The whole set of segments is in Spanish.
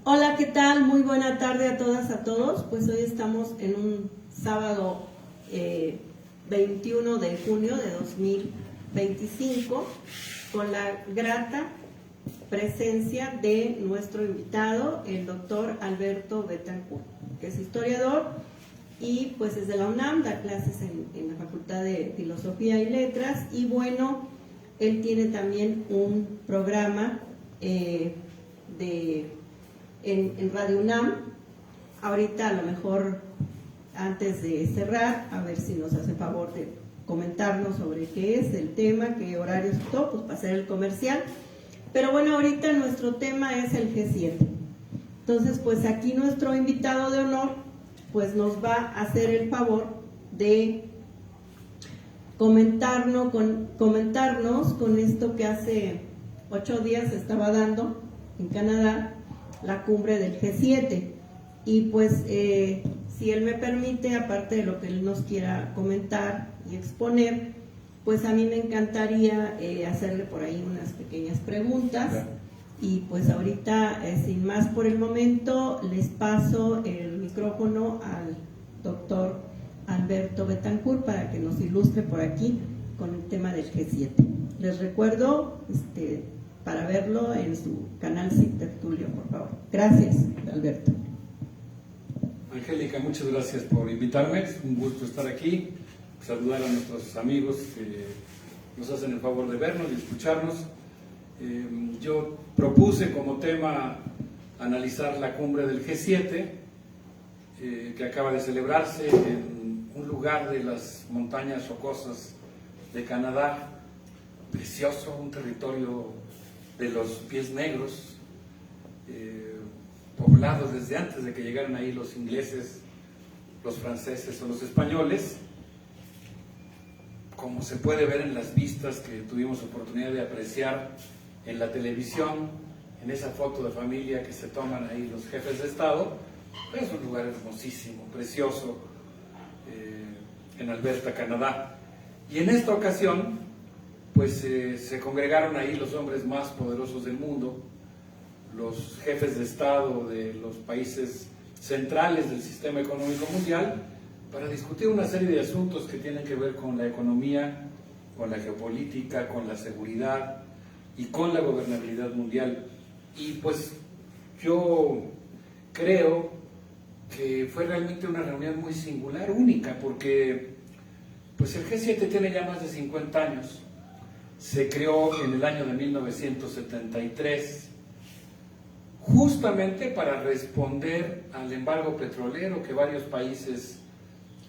Hola, ¿qué tal? Muy buena tarde a todas, a todos. Pues hoy estamos en un sábado 21 de junio de 2025 con la grata presencia de nuestro invitado, el doctor Alberto Betancourt, que es historiador y pues es de la UNAM, da clases en la Facultad de Filosofía y Letras, y bueno, él tiene también un programa en Radio UNAM. Ahorita a lo mejor, antes de cerrar, a ver si nos hace favor de comentarnos sobre qué es el tema, qué horarios y todo, pues para hacer el comercial. Pero bueno, ahorita nuestro tema es el G7. Entonces, pues aquí nuestro invitado de honor pues nos va a hacer el favor de comentarnos con esto que hace 8 días se estaba dando en Canadá, la cumbre del G7. Y pues si él me permite, aparte de lo que él nos quiera comentar y exponer, pues a mí me encantaría hacerle por ahí unas pequeñas preguntas. Y pues ahorita, sin más por el momento, les paso el micrófono al doctor Alberto Betancourt para que nos ilustre por aquí con el tema del G7. Les recuerdo para verlo en su canal Cid Tertulio, por favor. Gracias, Alberto. Angélica, muchas gracias por invitarme. Es un gusto estar aquí, saludar a nuestros amigos que nos hacen el favor de vernos y escucharnos. Yo propuse como tema analizar la cumbre del G7 que acaba de celebrarse en un lugar de las montañas rocosas de Canadá, precioso, un territorio de los pies negros, poblado desde antes de que llegaran ahí los ingleses, los franceses o los españoles, como se puede ver en las vistas que tuvimos oportunidad de apreciar en la televisión, en esa foto de familia que se toman ahí los jefes de Estado. Es un lugar hermosísimo, precioso, en Alberta, Canadá. Y en esta ocasión, pues se congregaron ahí los hombres más poderosos del mundo, los jefes de Estado de los países centrales del sistema económico mundial, para discutir una serie de asuntos que tienen que ver con la economía, con la geopolítica, con la seguridad y con la gobernabilidad mundial. Y pues yo creo que fue realmente una reunión muy singular, única, porque pues el G7 tiene ya más de 50 años. Se creó en el año de 1973, justamente para responder al embargo petrolero que varios países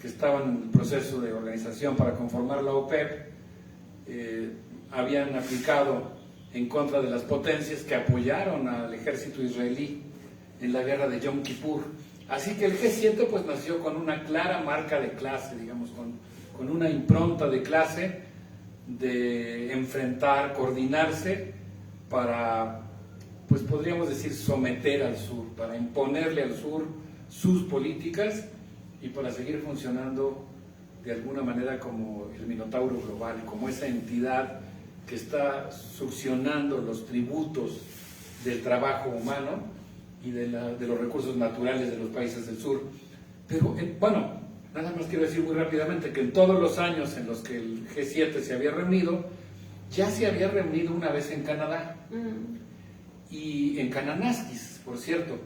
que estaban en el proceso de organización para conformar la OPEP habían aplicado en contra de las potencias que apoyaron al ejército israelí en la guerra de Yom Kippur. Así que el G7 pues nació con una clara marca de clase, digamos, con una impronta de clase, de enfrentar, coordinarse para, pues podríamos decir, someter al sur, para imponerle al sur sus políticas y para seguir funcionando de alguna manera como el Minotauro global, como esa entidad que está succionando los tributos del trabajo humano y de los recursos naturales de los países del sur. Pero, bueno, nada más quiero decir muy rápidamente que en todos los años en los que el G7 se había reunido, ya se había reunido una vez en Canadá, y en Kananaskis, por cierto.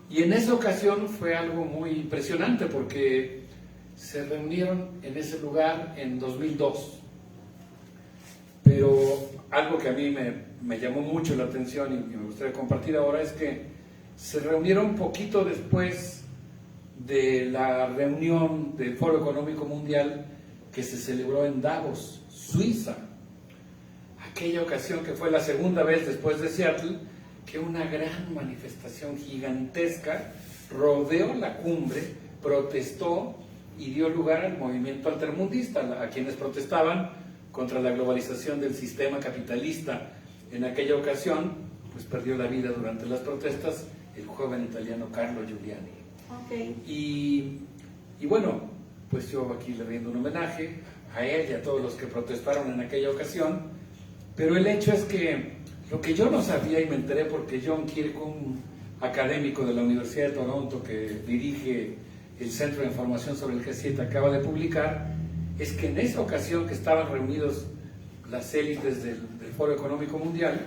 Y en esa ocasión fue algo muy impresionante porque se reunieron en ese lugar en 2002. Pero algo que a mí me llamó mucho la atención y me gustaría compartir ahora es que se reunieron poquito después de la reunión del Foro Económico Mundial que se celebró en Davos, Suiza. Aquella ocasión que fue la segunda vez después de Seattle que una gran manifestación gigantesca rodeó la cumbre, protestó y dio lugar al movimiento altermundista, a quienes protestaban contra la globalización del sistema capitalista. En aquella ocasión, pues perdió la vida durante las protestas el joven italiano Carlo Giuliani. Okay. Y bueno, pues yo aquí le rindo un homenaje a él y a todos los que protestaron en aquella ocasión, pero el hecho es que lo que yo no sabía y me enteré porque John Kirkham académico de la Universidad de Toronto que dirige el Centro de Información sobre el G7 acaba de publicar, es que en esa ocasión que estaban reunidos las élites del Foro Económico Mundial,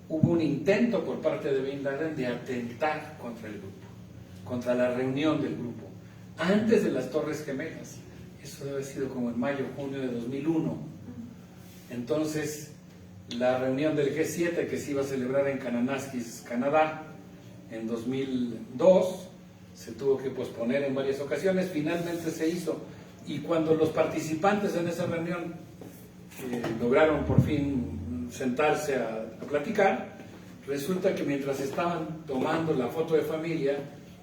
hubo un intento por parte de Bin Laden de atentar contra el grupo, contra la reunión del grupo, antes de las Torres Gemelas. Eso debe haber sido como en mayo, junio de 2001. Entonces, la reunión del G7 que se iba a celebrar en Kananaskis, Canadá, en 2002, se tuvo que posponer en varias ocasiones, finalmente se hizo. Y cuando los participantes en esa reunión lograron por fin sentarse a platicar, resulta que mientras estaban tomando la foto de familia,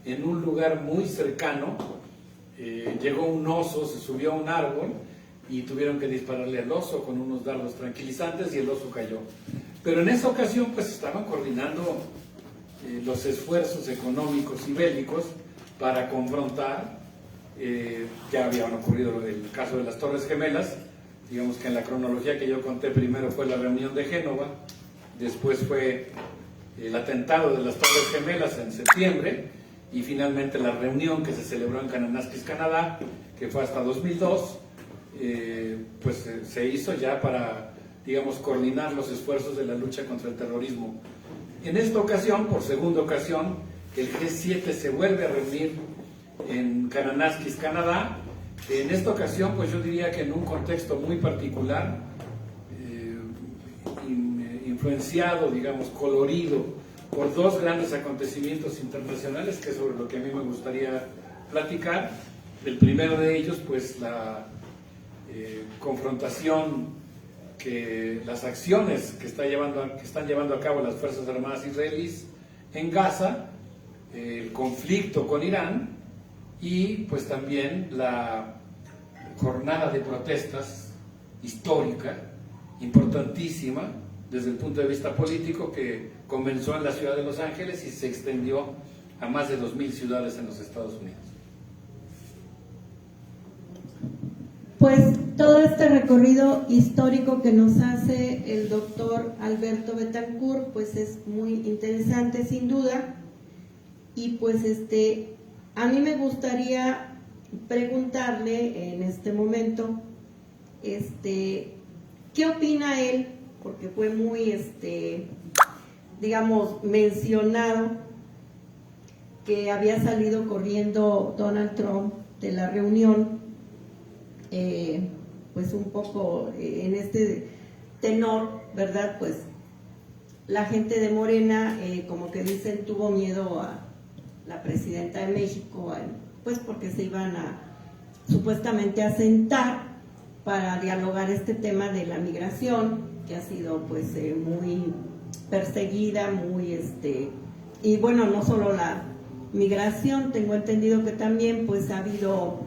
en un lugar muy cercano, llegó un oso, se subió a un árbol y tuvieron que dispararle al oso con unos dardos tranquilizantes y el oso cayó. Pero en esa ocasión pues estaban coordinando los esfuerzos económicos y bélicos para confrontar. Ya habían ocurrido el caso de las Torres Gemelas. Digamos que en la cronología que yo conté, primero fue la reunión de Génova, después fue el atentado de las Torres Gemelas en septiembre, y finalmente la reunión que se celebró en Kananaskis, Canadá, que fue hasta 2002, pues se hizo ya para, digamos, coordinar los esfuerzos de la lucha contra el terrorismo. En esta ocasión, por segunda ocasión, el G7 se vuelve a reunir en Kananaskis, Canadá. En esta ocasión, pues yo diría que en un contexto muy particular, influenciado, digamos, colorido por dos grandes acontecimientos internacionales, que es sobre lo que a mí me gustaría platicar. El primero de ellos, pues la confrontación, las acciones que están llevando a cabo las Fuerzas Armadas israelíes en Gaza, el conflicto con Irán, y pues también la jornada de protestas histórica, importantísima desde el punto de vista político, que comenzó en la ciudad de Los Ángeles y se extendió a más de 2,000 ciudades en los Estados Unidos. Pues todo este recorrido histórico que nos hace el doctor Alberto Betancourt, pues es muy interesante sin duda. Y pues a mí me gustaría preguntarle en este momento, ¿qué opina él? Porque fue muy, digamos, mencionado que había salido corriendo Donald Trump de la reunión, pues un poco en este tenor, ¿verdad? Pues la gente de Morena, como que dicen, tuvo miedo a la presidenta de México, pues porque se iban a supuestamente a sentar para dialogar este tema de la migración, que ha sido pues muy perseguida, muy y bueno, no solo la migración, tengo entendido que también pues ha habido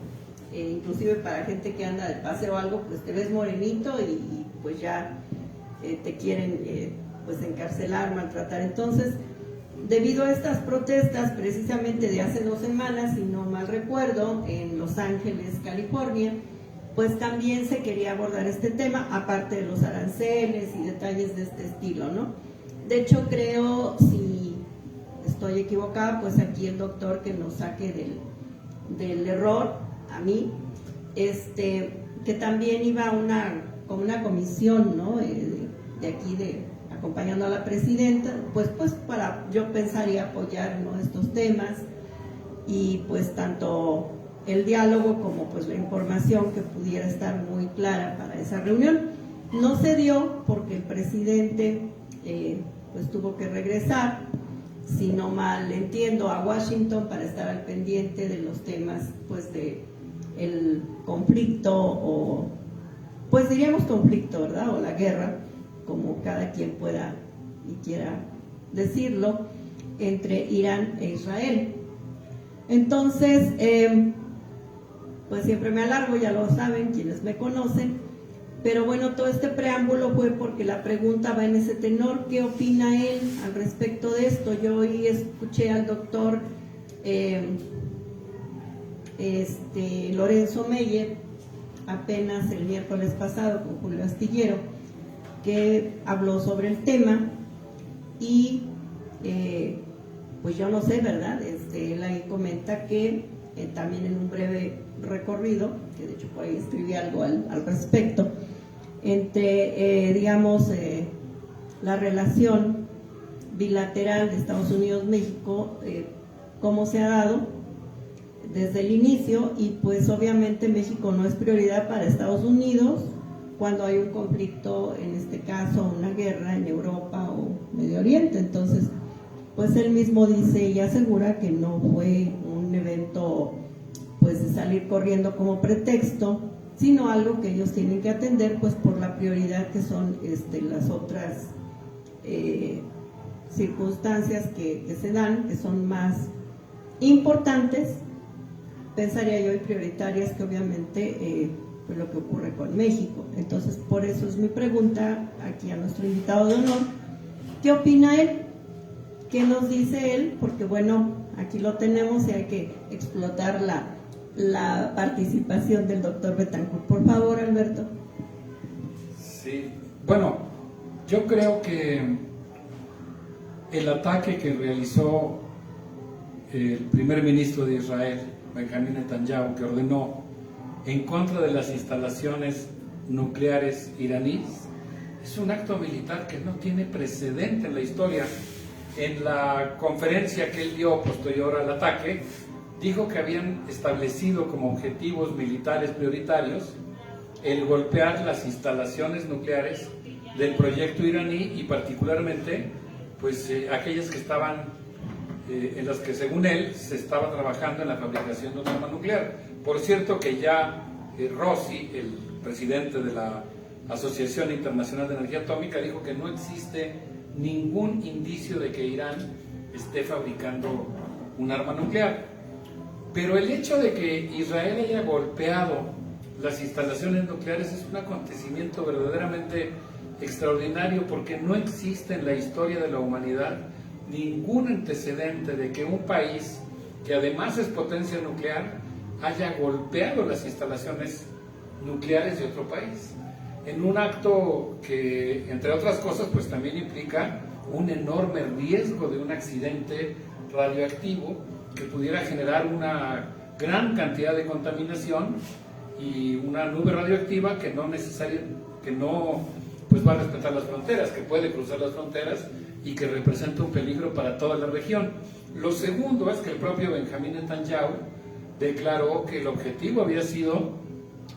inclusive para gente que anda de paseo o algo, pues te ves morenito y pues ya te quieren pues encarcelar, maltratar. Entonces, debido a estas protestas, precisamente de hace 2 semanas, si no mal recuerdo, en Los Ángeles, California, pues también se quería abordar este tema, aparte de los aranceles y detalles de este estilo, ¿no? De hecho, creo, si estoy equivocada, pues aquí el doctor que nos saque del error, a mí, que también iba como una comisión, ¿no? De aquí, acompañando a la presidenta, pues para, yo pensaría, apoyar, ¿no?, estos temas, y pues tanto el diálogo como pues la información que pudiera estar muy clara para esa reunión. No se dio porque el presidente pues tuvo que regresar, si no mal entiendo, a Washington para estar al pendiente de los temas pues de el conflicto, o pues diríamos conflicto, ¿verdad?, o la guerra, como cada quien pueda y quiera decirlo, entre Irán e Israel. Entonces, pues siempre me alargo, ya lo saben quienes me conocen, pero bueno, todo este preámbulo fue porque la pregunta va en ese tenor. ¿Qué opina él al respecto de esto? Yo hoy escuché al doctor Lorenzo Meyer, apenas el miércoles pasado, con Julio Astillero, que habló sobre el tema, y pues yo no sé, ¿verdad? Él ahí comenta que también en un breve recorrido, que de hecho por ahí escribí algo al respecto, entre, digamos, la relación bilateral de Estados Unidos-México, cómo se ha dado desde el inicio, y pues obviamente México no es prioridad para Estados Unidos cuando hay un conflicto, en este caso una guerra en Europa o Medio Oriente. Entonces, pues él mismo dice y asegura que no fue un evento pues de salir corriendo como pretexto, sino algo que ellos tienen que atender pues por la prioridad que son las otras circunstancias que se dan, que son más importantes, pensaría yo, y prioritarias, que obviamente pues lo que ocurre con México. Entonces, por eso es mi pregunta aquí a nuestro invitado de honor: ¿qué opina él? ¿Qué nos dice él? Porque bueno, aquí lo tenemos y hay que explotar la participación del doctor Betancourt. Por favor, Alberto. Sí, bueno, yo creo que el ataque que realizó el primer ministro de Israel, Benjamín Netanyahu, que ordenó en contra de las instalaciones nucleares iraníes, es un acto militar que no tiene precedente en la historia. En la conferencia que él dio posterior al ataque, dijo que habían establecido como objetivos militares prioritarios el golpear las instalaciones nucleares del proyecto iraní, y particularmente pues aquellas que estaban en las que, según él, se estaba trabajando en la fabricación de un arma nuclear. Por cierto que ya Rossi, el presidente de la Asociación Internacional de Energía Atómica, dijo que no existe ningún indicio de que Irán esté fabricando un arma nuclear. Pero el hecho de que Israel haya golpeado las instalaciones nucleares es un acontecimiento verdaderamente extraordinario, porque no existe en la historia de la humanidad ningún antecedente de que un país que además es potencia nuclear haya golpeado las instalaciones nucleares de otro país, en un acto que, entre otras cosas, pues también implica un enorme riesgo de un accidente radioactivo que pudiera generar una gran cantidad de contaminación y una nube radioactiva que no pues va a respetar las fronteras, que puede cruzar las fronteras y que representa un peligro para toda la región. Lo segundo es que el propio Benjamín Netanyahu declaró que el objetivo había sido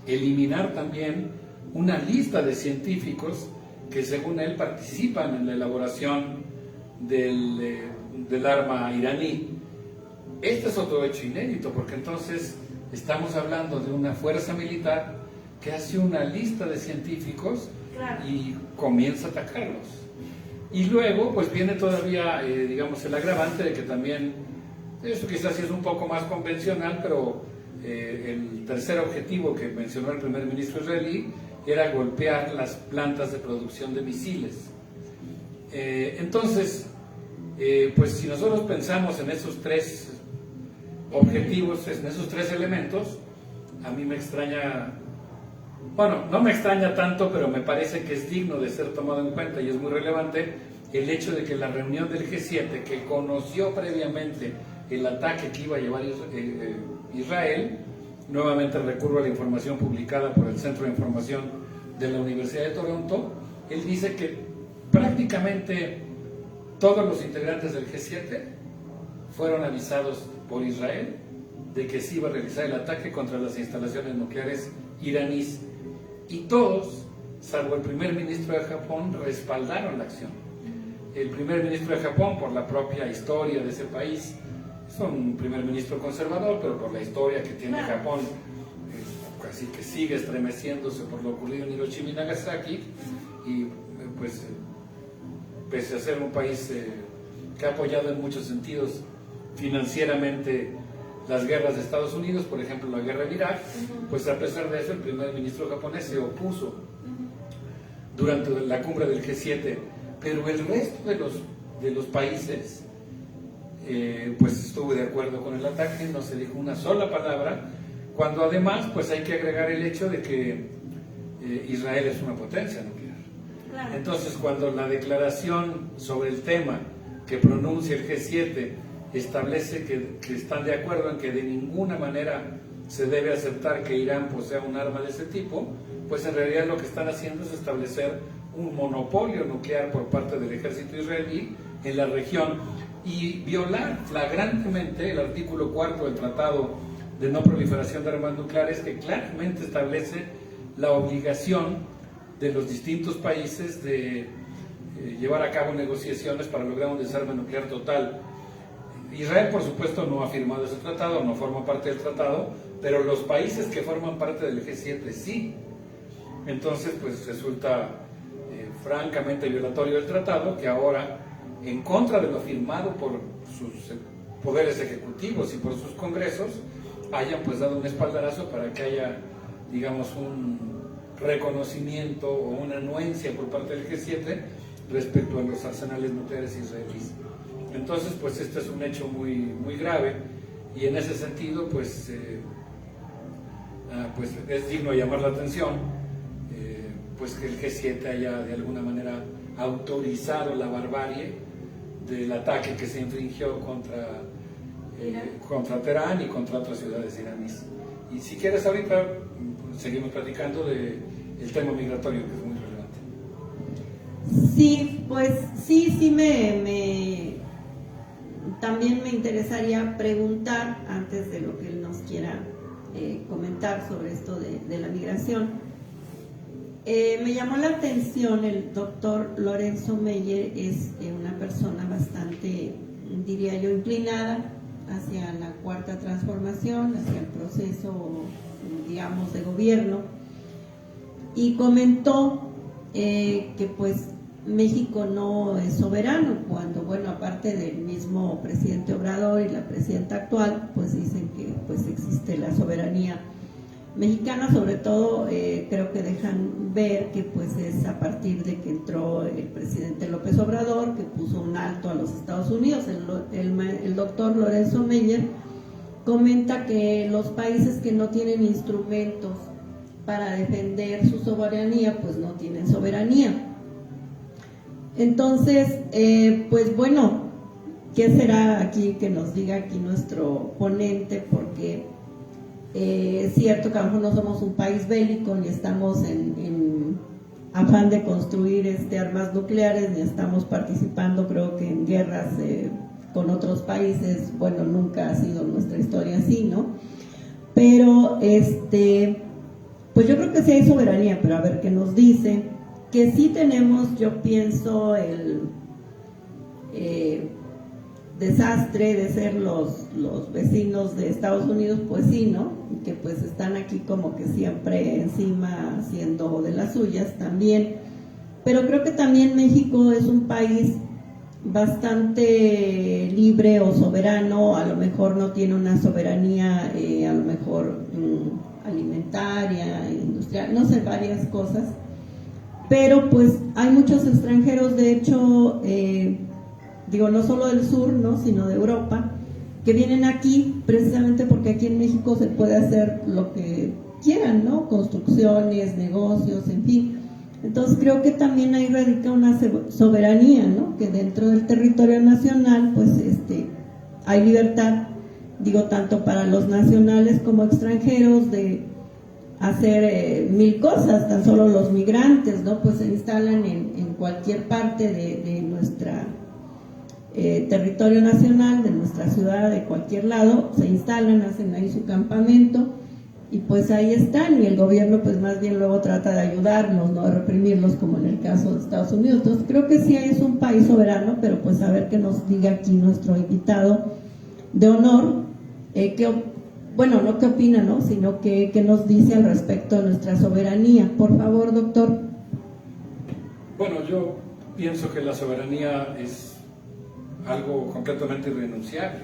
eliminar también una lista de científicos que, según él, participan en la elaboración del arma iraní. Este es otro hecho inédito, porque entonces estamos hablando de una fuerza militar que hace una lista de científicos y comienza a atacarlos. Y luego pues viene todavía, digamos, el agravante de que también, eso quizás sí es un poco más convencional, pero el tercer objetivo que mencionó el primer ministro israelí era golpear las plantas de producción de misiles. Entonces, pues si nosotros pensamos en esos tres objetivos, en esos tres elementos, a mí me extraña, bueno, no me extraña tanto, pero me parece que es digno de ser tomado en cuenta y es muy relevante el hecho de que la reunión del G7, que conoció previamente el ataque que iba a llevar Israel, nuevamente recurro a la información publicada por el Centro de Información de la Universidad de Toronto, él dice que prácticamente todos los integrantes del G7 fueron avisados por Israel de que se iba a realizar el ataque contra las instalaciones nucleares iraníes, y todos, salvo el primer ministro de Japón, respaldaron la acción. El primer ministro de Japón, por la propia historia de ese país, es un primer ministro conservador, pero por la historia que tiene Japón, casi que sigue estremeciéndose por lo ocurrido en Hiroshima y Nagasaki, y pues pese a ser un país que ha apoyado en muchos sentidos financieramente las guerras de Estados Unidos, por ejemplo la guerra en Irak, pues a pesar de eso el primer ministro japonés se opuso durante la cumbre del G7, pero el resto de los países pues estuvo de acuerdo con el ataque, no se dijo una sola palabra, cuando además pues hay que agregar el hecho de que Israel es una potencia nuclear. Entonces, cuando la declaración sobre el tema que pronuncia el G7 establece que están de acuerdo en que de ninguna manera se debe aceptar que Irán posea un arma de ese tipo, pues en realidad lo que están haciendo es establecer un monopolio nuclear por parte del ejército israelí en la región y violar flagrantemente el artículo 4 del Tratado de No Proliferación de Armas Nucleares, que claramente establece la obligación de los distintos países de llevar a cabo negociaciones para lograr un desarme nuclear total. Israel, por supuesto, no ha firmado ese tratado, no forma parte del tratado, pero los países que forman parte del G7 sí. Entonces, pues resulta francamente violatorio del tratado que ahora, en contra de lo firmado por sus poderes ejecutivos y por sus congresos, hayan pues dado un espaldarazo para que haya, digamos, un reconocimiento o una anuencia por parte del G7 respecto a los arsenales nucleares israelíes. Entonces, pues este es un hecho muy, muy grave y en ese sentido, pues es digno de llamar la atención pues que el G7 haya de alguna manera autorizado la barbarie del ataque que se infringió contra Teherán y contra otras ciudades iraníes. Y si quieres ahorita seguimos platicando del tema migratorio, que es muy relevante. Sí, pues sí, también me interesaría preguntar, antes de lo que él nos quiera comentar sobre esto de la migración. Me llamó la atención el doctor Lorenzo Meyer, es una persona bastante, diría yo, inclinada hacia la cuarta transformación, hacia el proceso, digamos, de gobierno, y comentó que pues México no es soberano, cuando, bueno, aparte del mismo presidente Obrador y la presidenta actual, pues dicen que pues existe la soberanía mexicana. Sobre todo creo que dejan ver que pues es a partir de que entró el presidente López Obrador, que puso un alto a los Estados Unidos. El doctor Lorenzo Meyer comenta que los países que no tienen instrumentos para defender su soberanía, pues no tienen soberanía. Entonces, pues bueno, ¿qué será aquí que nos diga aquí nuestro ponente? Porque es cierto que a lo mejor no somos un país bélico, ni estamos en afán de construir armas nucleares, ni estamos participando, creo que en guerras con otros países. Bueno, nunca ha sido nuestra historia así, ¿no? Pero pues yo creo que sí hay soberanía, pero a ver qué nos dice. Que sí tenemos, yo pienso, el desastre de ser los vecinos de Estados Unidos, pues sí, ¿no? Que pues están aquí como que siempre encima haciendo de las suyas también. Pero creo que también México es un país bastante libre o soberano. A lo mejor no tiene una soberanía, a lo mejor alimentaria, industrial, no sé, varias cosas. Pero pues hay muchos extranjeros, de hecho, digo, no solo del sur, ¿no?, sino de Europa, que vienen aquí precisamente porque aquí en México se puede hacer lo que quieran, ¿no? Construcciones, negocios, en fin. Entonces creo que también ahí radica una soberanía, ¿no? Que dentro del territorio nacional, pues hay libertad, digo, tanto para los nacionales como extranjeros de hacer mil cosas. Tan solo los migrantes, ¿no?, pues se instalan en cualquier parte de nuestra territorio nacional, de nuestra ciudad, de cualquier lado, se instalan, hacen ahí su campamento y pues ahí están, y el gobierno pues más bien luego trata de ayudarlos, no de reprimirlos, como en el caso de Estados Unidos. Entonces creo que sí es un país soberano, pero pues a ver qué nos diga aquí nuestro invitado de honor, bueno, no qué opina, ¿no?, sino qué nos dice al respecto de nuestra soberanía. Por favor, doctor. Bueno, yo pienso que la soberanía es algo completamente irrenunciable.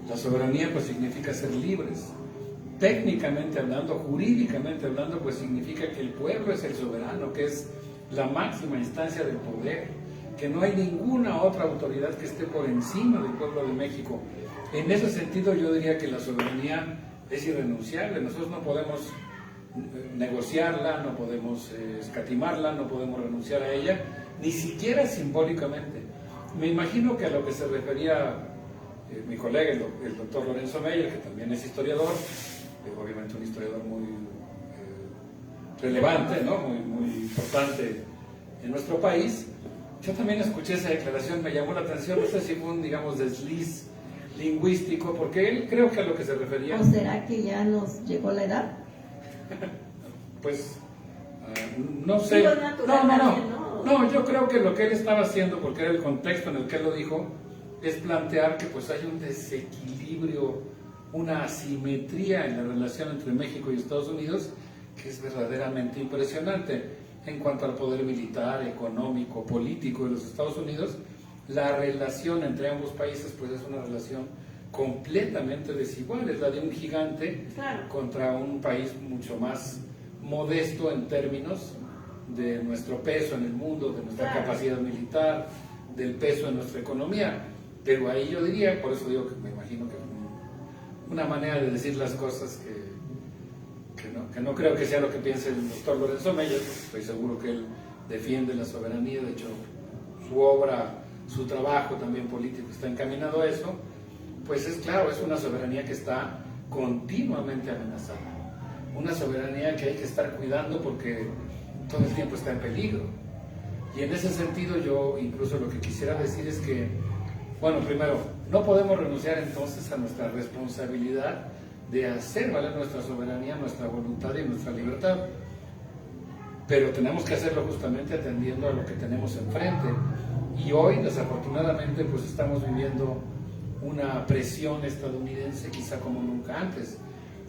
La soberanía pues significa ser libres. Técnicamente hablando, jurídicamente hablando, pues significa que el pueblo es el soberano, que es la máxima instancia del poder, que no hay ninguna otra autoridad que esté por encima del pueblo de México. En ese sentido yo diría que la soberanía es irrenunciable. Nosotros no podemos negociarla, no podemos escatimarla, no podemos renunciar a ella, ni siquiera simbólicamente. Me imagino que a lo que se refería mi colega, el doctor Lorenzo Meyer, que también es historiador, obviamente un historiador muy relevante, ¿no? Muy importante en nuestro país. Yo también escuché esa declaración, me llamó la atención, no sé si fue un, digamos, desliz lingüístico, porque él creo que a lo que se refería... ¿O será que ya nos llegó la edad? Pues, no sé. No, yo creo que lo que él estaba haciendo, porque era el contexto en el que él lo dijo, es plantear que pues hay un desequilibrio, una asimetría en la relación entre México y Estados Unidos que es verdaderamente impresionante. En cuanto al poder militar, económico, político de los Estados Unidos, la relación entre ambos países pues es una relación completamente desigual, es la de un gigante contra un país mucho más modesto en términos de nuestro peso en el mundo, de nuestra capacidad militar, del peso en nuestra economía. Pero ahí yo diría, por eso digo que me imagino que una manera de decir las cosas que no creo que sea lo que piense el doctor Lorenzo Meyer, estoy seguro que él defiende la soberanía, de hecho su obra, su trabajo también político está encaminado a eso, pues es claro, es una soberanía que está continuamente amenazada, una soberanía que hay que estar cuidando porque todo el tiempo está en peligro. Y en ese sentido yo incluso lo que quisiera decir es que, bueno, primero, no podemos renunciar entonces a nuestra responsabilidad de hacer valer nuestra soberanía, nuestra voluntad y nuestra libertad. Pero tenemos que hacerlo justamente atendiendo a lo que tenemos enfrente. Y hoy, desafortunadamente, pues estamos viviendo una presión estadounidense quizá como nunca antes.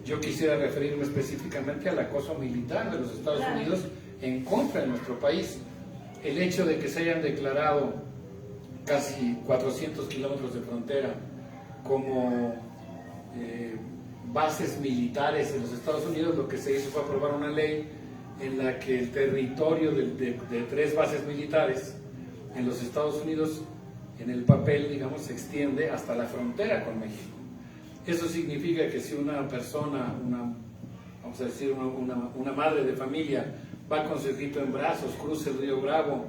Yo quisiera referirme específicamente al acoso militar de los Estados Unidos en contra de nuestro país. El hecho de que se hayan declarado casi 400 kilómetros de frontera como bases militares en los Estados Unidos, lo que se hizo fue aprobar una ley en la que el territorio de 3 bases militares en los Estados Unidos, en el papel, digamos, se extiende hasta la frontera con México. Eso significa que si una persona, vamos a decir, una madre de familia, va con su hijito en brazos, cruza el río Bravo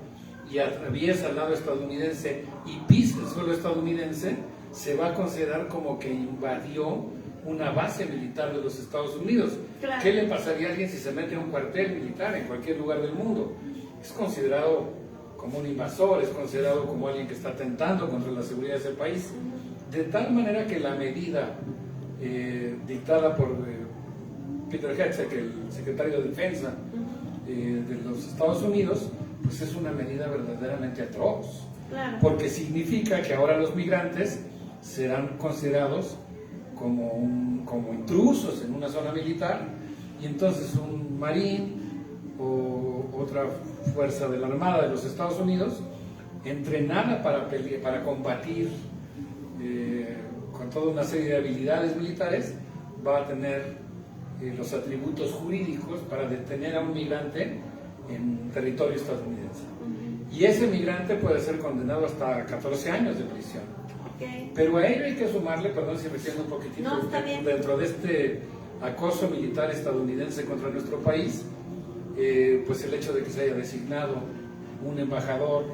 y atraviesa al lado estadounidense y pisa el suelo estadounidense, se va a considerar como que invadió una base militar de los Estados Unidos. ¿Qué le pasaría a alguien si se mete a un cuartel militar en cualquier lugar del mundo? Es considerado como un invasor, es considerado como alguien que está atentando contra la seguridad de ese país. De tal manera que la medida dictada por Peter Hegseth, el secretario de Defensa de los Estados Unidos, pues es una medida verdaderamente atroz. Porque significa que ahora los migrantes serán considerados como intrusos en una zona militar, y entonces un marín o otra fuerza de la Armada de los Estados Unidos, entrenada para combatir con toda una serie de habilidades militares, va a tener los atributos jurídicos para detener a un migrante en territorio estadounidense. Y ese migrante puede ser condenado hasta 14 años de prisión. Pero a ello hay que sumarle, perdón si me extiendo un poquitito, dentro de este acoso militar estadounidense contra nuestro país, pues el hecho de que se haya designado un embajador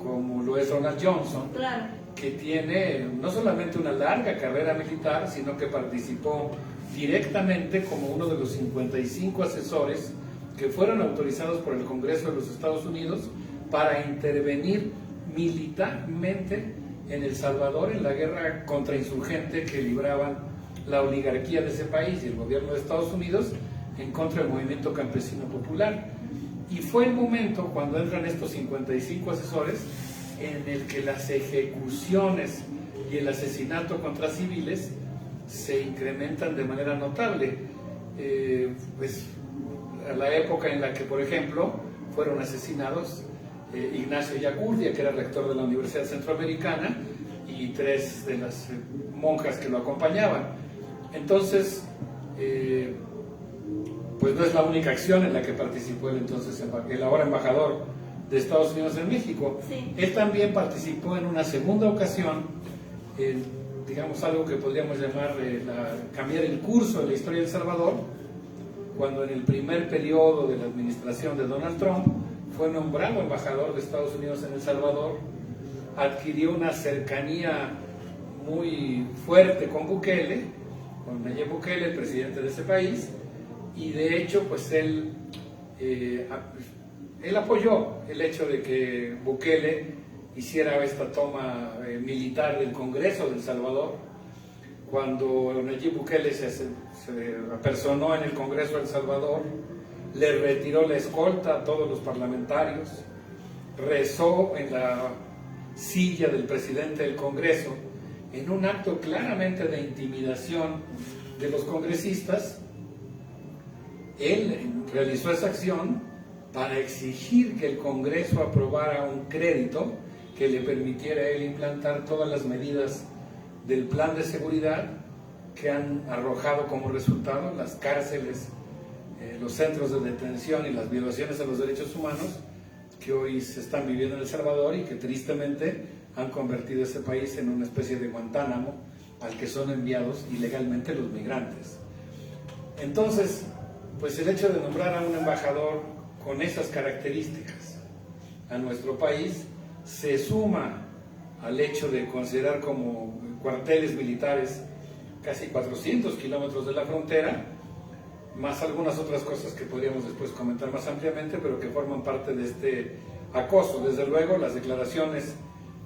como lo es Ronald Johnson, que tiene no solamente una larga carrera militar, sino que participó directamente como uno de los 55 asesores que fueron autorizados por el Congreso de los Estados Unidos para intervenir militarmente en El Salvador en la guerra contrainsurgente que libraban la oligarquía de ese país y el gobierno de Estados Unidos en contra del movimiento campesino popular. Y fue el momento cuando entran estos 55 asesores en el que las ejecuciones y el asesinato contra civiles se incrementan de manera notable. Pues a la época en la que, por ejemplo, fueron asesinados Ignacio Yagurdia, que era rector de la Universidad Centroamericana, y 3 de las monjas que lo acompañaban. Entonces, pues no es la única acción en la que participó el ahora embajador de Estados Unidos en México. Él también participó en una segunda ocasión, digamos algo que podríamos llamar cambiar el curso de la historia de El Salvador, cuando en el primer periodo de la administración de Donald Trump fue nombrado embajador de Estados Unidos en El Salvador adquirió una cercanía muy fuerte con Bukele, con Nayib Bukele, el presidente de ese país, y de hecho pues él apoyó el hecho de que Bukele hiciera esta toma militar del Congreso de El Salvador. Cuando Nayib Bukele se apersonó en el Congreso de El Salvador, le retiró la escolta a todos los parlamentarios, rezó en la silla del presidente del Congreso, en un acto claramente de intimidación de los congresistas. Él realizó esa acción para exigir que el Congreso aprobara un crédito que le permitiera a él implantar todas las medidas del plan de seguridad que han arrojado como resultado las cárceles, los centros de detención y las violaciones a los derechos humanos que hoy se están viviendo en El Salvador y que tristemente han convertido ese país en una especie de Guantánamo al que son enviados ilegalmente los migrantes. Entonces, pues el hecho de nombrar a un embajador con esas características a nuestro país se suma al hecho de considerar como cuarteles militares casi 400 kilómetros de la frontera, más algunas otras cosas que podríamos después comentar más ampliamente, pero que forman parte de este acoso. Desde luego, las declaraciones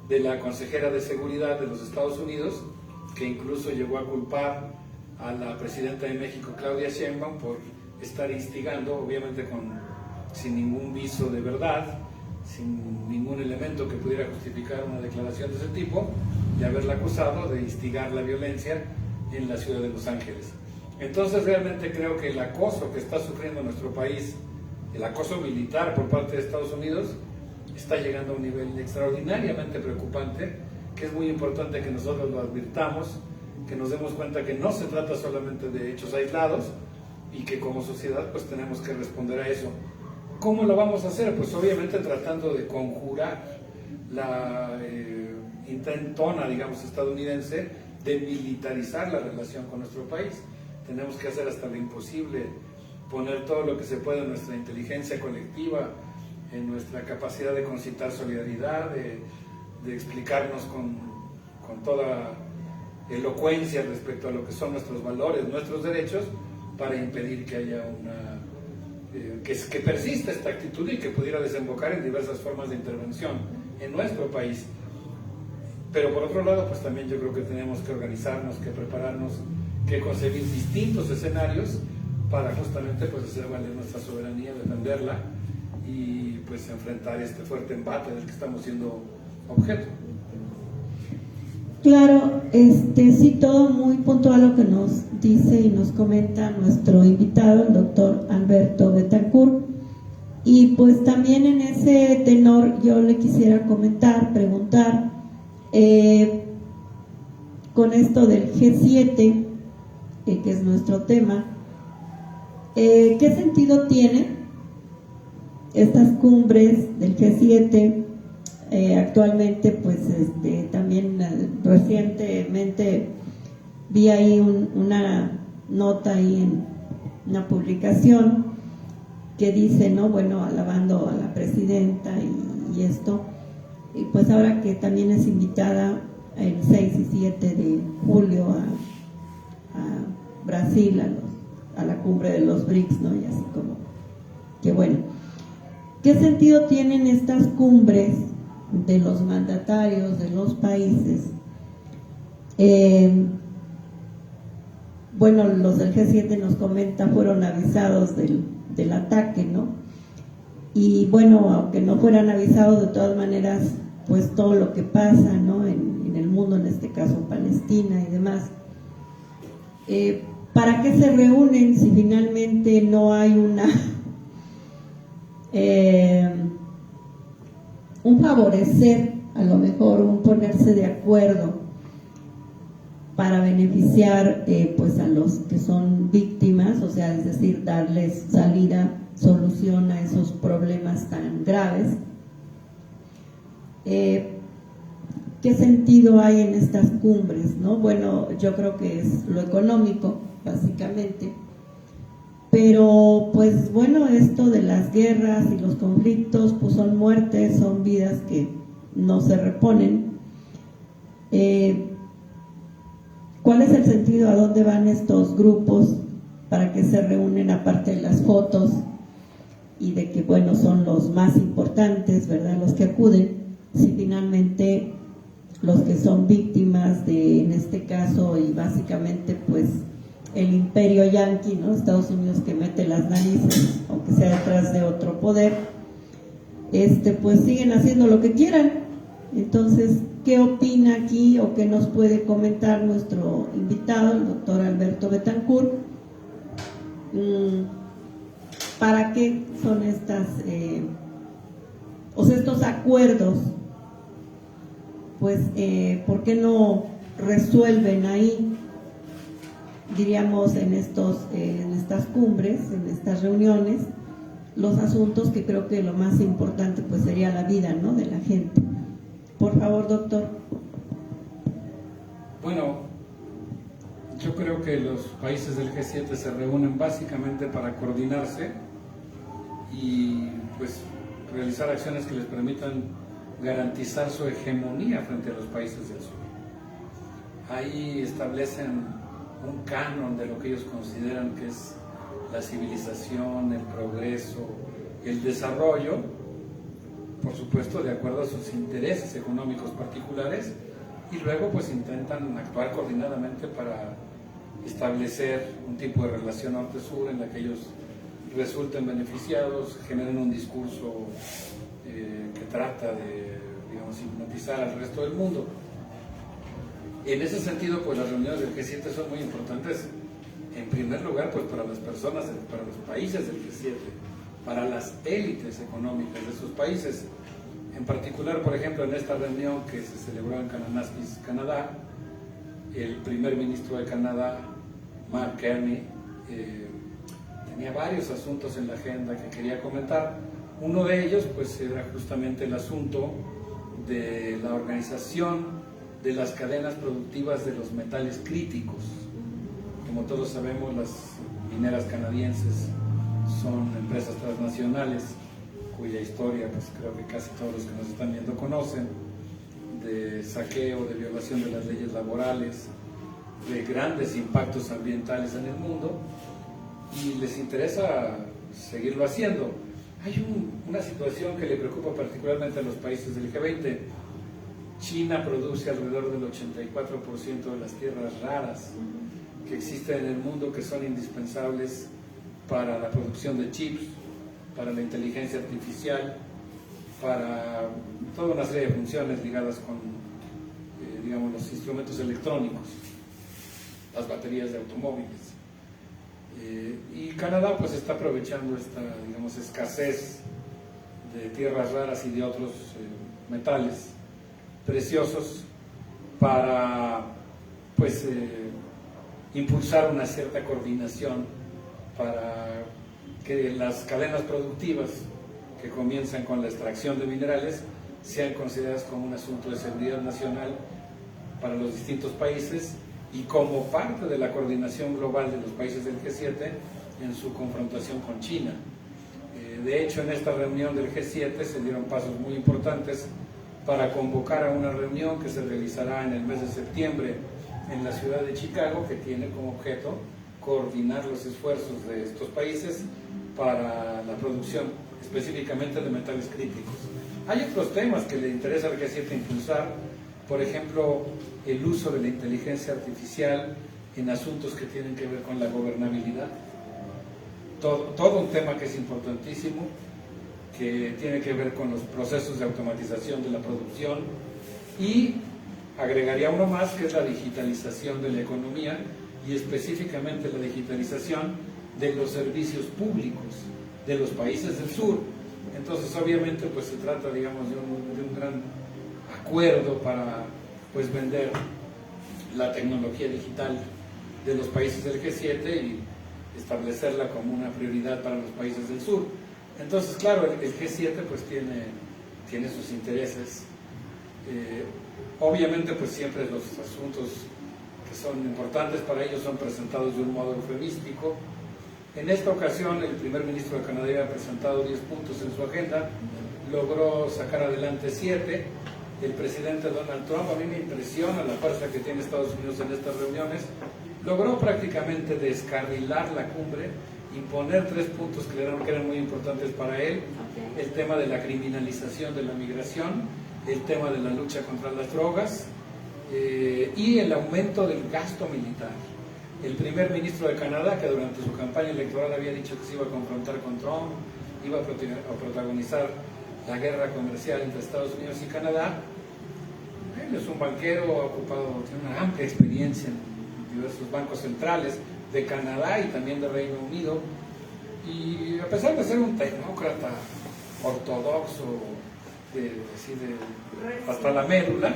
de la consejera de Seguridad de los Estados Unidos, que incluso llegó a culpar a la presidenta de México, Claudia Sheinbaum, por estar instigando, obviamente sin ningún viso de verdad, sin ningún elemento que pudiera justificar una declaración de ese tipo, y haberla acusado de instigar la violencia en la ciudad de Los Ángeles. Entonces realmente creo que el acoso que está sufriendo nuestro país, el acoso militar por parte de Estados Unidos, está llegando a un nivel extraordinariamente preocupante, que es muy importante que nosotros lo advirtamos, que nos demos cuenta que no se trata solamente de hechos aislados y que como sociedad pues tenemos que responder a eso. ¿Cómo lo vamos a hacer? Pues obviamente tratando de conjurar la intentona, digamos, estadounidense de militarizar la relación con nuestro país. Tenemos que hacer hasta lo imposible, poner todo lo que se pueda en nuestra inteligencia colectiva, en nuestra capacidad de concitar solidaridad, de explicarnos con toda elocuencia respecto a lo que son nuestros valores, nuestros derechos, para impedir que haya que persista esta actitud y que pudiera desembocar en diversas formas de intervención en nuestro país. Pero por otro lado, pues también yo creo que tenemos que organizarnos, que prepararnos, que concebir distintos escenarios para justamente pues hacer valer nuestra soberanía, defenderla y pues enfrentar este fuerte embate del que estamos siendo objeto. Claro, sí, todo muy puntual lo que nos dice y nos comenta nuestro invitado, el doctor Alberto Betancourt. Y pues también en ese tenor yo le quisiera preguntar, con esto del G7, que es nuestro tema, ¿qué sentido tienen estas cumbres del G7? Actualmente, pues también recientemente vi ahí una nota ahí en una publicación que dice, ¿no? Bueno, alabando a la presidenta y esto, y pues ahora que también es invitada el 6 y 7 de julio a Brasil, a la cumbre de los BRICS, ¿no? Y así como que bueno, ¿qué sentido tienen estas cumbres de los mandatarios de los países? Bueno, los del G7 nos comenta, fueron avisados del ataque, ¿no? Y bueno, aunque no fueran avisados, de todas maneras, pues todo lo que pasa, ¿no? En el mundo, en este caso Palestina y demás. ¿Para qué se reúnen si finalmente no hay un favorecer, a lo mor un ponerse de acuerdo para beneficiar pues a los que son víctimas, o sea, es decir, darles salida, solución a esos problemas tan graves? ¿Qué sentido hay en estas cumbres, no? Bueno, yo creo que es lo económico, básicamente, pero pues bueno, esto de las guerras y los conflictos, pues son muertes, son vidas que no se reponen. ¿Cuál es el sentido? ¿A dónde van estos grupos? ¿Para qué se reúnen aparte de las fotos? Y de que, bueno, son los más importantes, ¿verdad?, los que acuden. Si finalmente los que son víctimas de, en este caso, y básicamente, pues, el imperio yanqui, ¿no?, Estados Unidos, que mete las narices, aunque sea detrás de otro poder, pues siguen haciendo lo que quieran. Entonces, ¿qué opina aquí o qué nos puede comentar nuestro invitado, el doctor Alberto Betancourt? ¿Para qué son estos acuerdos? Pues, ¿por qué no resuelven ahí, diríamos, en estas cumbres, en estas reuniones, los asuntos que creo que lo más importante pues sería la vida, ¿no?, de la gente? Por favor, doctor. Bueno, yo creo que los países del G7 se reúnen básicamente para coordinarse y pues realizar acciones que les permitan garantizar su hegemonía frente a los países del sur. Ahí establecen un canon de lo que ellos consideran que es la civilización, el progreso, el desarrollo, por supuesto de acuerdo a sus intereses económicos particulares, y luego pues intentan actuar coordinadamente para establecer un tipo de relación norte-sur en la que ellos resulten beneficiados, generen un discurso que trata de, digamos, hipnotizar al resto del mundo. En ese sentido, pues las reuniones del G7 son muy importantes, en primer lugar, pues para las personas, para los países del G7, para las élites económicas de esos países. En particular, por ejemplo, en esta reunión que se celebró en Kananaskis, Canadá, el primer ministro de Canadá, Mark Carney, tenía varios asuntos en la agenda que quería comentar. Uno de ellos, pues, era justamente el asunto de la organización de las cadenas productivas de los metales críticos. Como todos sabemos, las mineras canadienses son empresas transnacionales cuya historia, pues creo que casi todos los que nos están viendo conocen, de saqueo, de violación de las leyes laborales, de grandes impactos ambientales en el mundo, y les interesa seguirlo haciendo. Hay una situación que le preocupa particularmente a los países del G20. China produce alrededor del 84% de las tierras raras que existen en el mundo, que son indispensables para la producción de chips, para la inteligencia artificial, para toda una serie de funciones ligadas con, digamos, los instrumentos electrónicos, las baterías de automóviles. Y Canadá pues está aprovechando esta, digamos, escasez de tierras raras y de otros metales preciosos para pues impulsar una cierta coordinación para que las cadenas productivas que comienzan con la extracción de minerales sean consideradas como un asunto de seguridad nacional para los distintos países y como parte de la coordinación global de los países del G7 en su confrontación con China. De hecho, en esta reunión del G7 se dieron pasos muy importantes para convocar a una reunión que se realizará en el mes de septiembre en la ciudad de Chicago, que tiene como objeto coordinar los esfuerzos de estos países para la producción específicamente de metales críticos. Hay otros temas que le interesa al G7 impulsar, por ejemplo, el uso de la inteligencia artificial en asuntos que tienen que ver con la gobernabilidad. Todo un tema que es importantísimo, que tiene que ver con los procesos de automatización de la producción, y agregaría uno más, que es la digitalización de la economía y específicamente la digitalización de los servicios públicos de los países del sur. Entonces, obviamente, pues se trata, digamos, de un gran acuerdo para pues vender la tecnología digital de los países del G7 y establecerla como una prioridad para los países del sur. Entonces, claro, el G7 pues tiene sus intereses. Obviamente, pues siempre los asuntos que son importantes para ellos son presentados de un modo eufemístico. En esta ocasión, el primer ministro de Canadá había presentado 10 puntos en su agenda, logró sacar adelante 7, el presidente Donald Trump. A mí me impresiona la fuerza que tiene Estados Unidos en estas reuniones. Logró prácticamente descarrilar la cumbre, imponer 3 puntos que eran muy importantes para él: el tema de la criminalización de la migración, el tema de la lucha contra las drogas y el aumento del gasto militar. El primer ministro de Canadá, que durante su campaña electoral había dicho que se iba a confrontar con Trump, iba a protagonizar la guerra comercial entre Estados Unidos y Canadá. Él es un banquero, tiene una amplia experiencia en diversos bancos centrales de Canadá y también de Reino Unido, y a pesar de ser un tecnócrata ortodoxo, hasta la médula,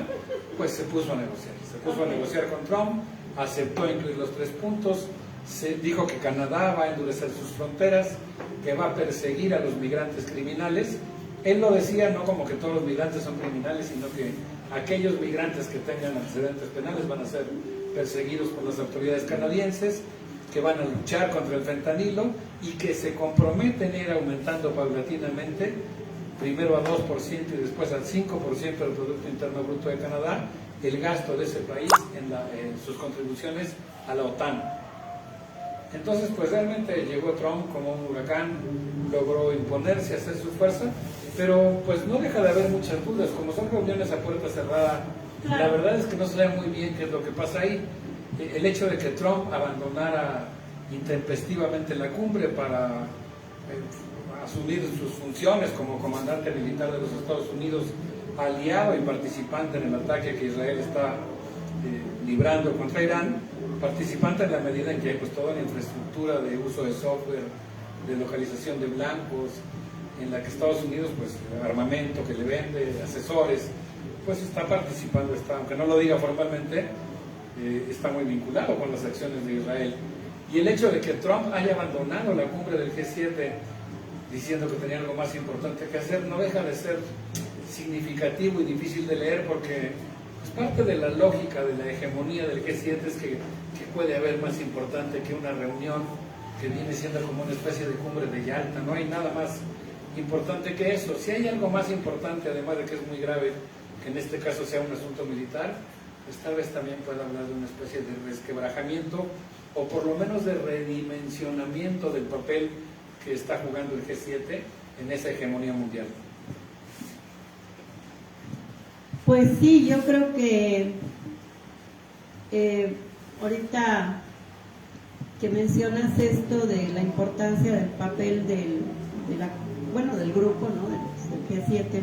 pues se puso a negociar con Trump, aceptó incluir los 3 puntos, se dijo que Canadá va a endurecer sus fronteras, que va a perseguir a los migrantes criminales. Él lo decía no como que todos los migrantes son criminales, sino que aquellos migrantes que tengan antecedentes penales van a ser perseguidos por las autoridades canadienses, que van a luchar contra el fentanilo y que se comprometen a ir aumentando paulatinamente, primero a 2% y después al 5% del Producto Interno Bruto de Canadá, el gasto de ese país en sus contribuciones a la OTAN. Entonces, pues realmente llegó Trump como un huracán, logró imponerse, hacer su fuerza, pero pues no deja de haber muchas dudas. Como son reuniones a puerta cerrada, la verdad es que no se sabe muy bien qué es lo que pasa ahí. El hecho de que Trump abandonara intempestivamente la cumbre para asumir sus funciones como comandante militar de los Estados Unidos, aliado y participante en el ataque que Israel está librando contra Irán, participante en la medida en que pues toda la infraestructura de uso de software, de localización de blancos, en la que Estados Unidos, pues armamento que le vende, asesores, pues está participando, aunque no lo diga formalmente, está muy vinculado con las acciones de Israel. Y el hecho de que Trump haya abandonado la cumbre del G7 diciendo que tenía algo más importante que hacer, no deja de ser significativo y difícil de leer, porque es parte de la lógica de la hegemonía del G7 es que puede haber más importante que una reunión que viene siendo como una especie de cumbre de Yalta. No hay nada más importante que eso. Si hay algo más importante, además de que es muy grave, que en este caso sea un asunto militar, pues tal vez también pueda hablar de una especie de resquebrajamiento o por lo menos de redimensionamiento del papel que está jugando el G7 en esa hegemonía mundial. Pues sí, yo creo que ahorita que mencionas esto de la importancia del papel del grupo, ¿no?, del G7,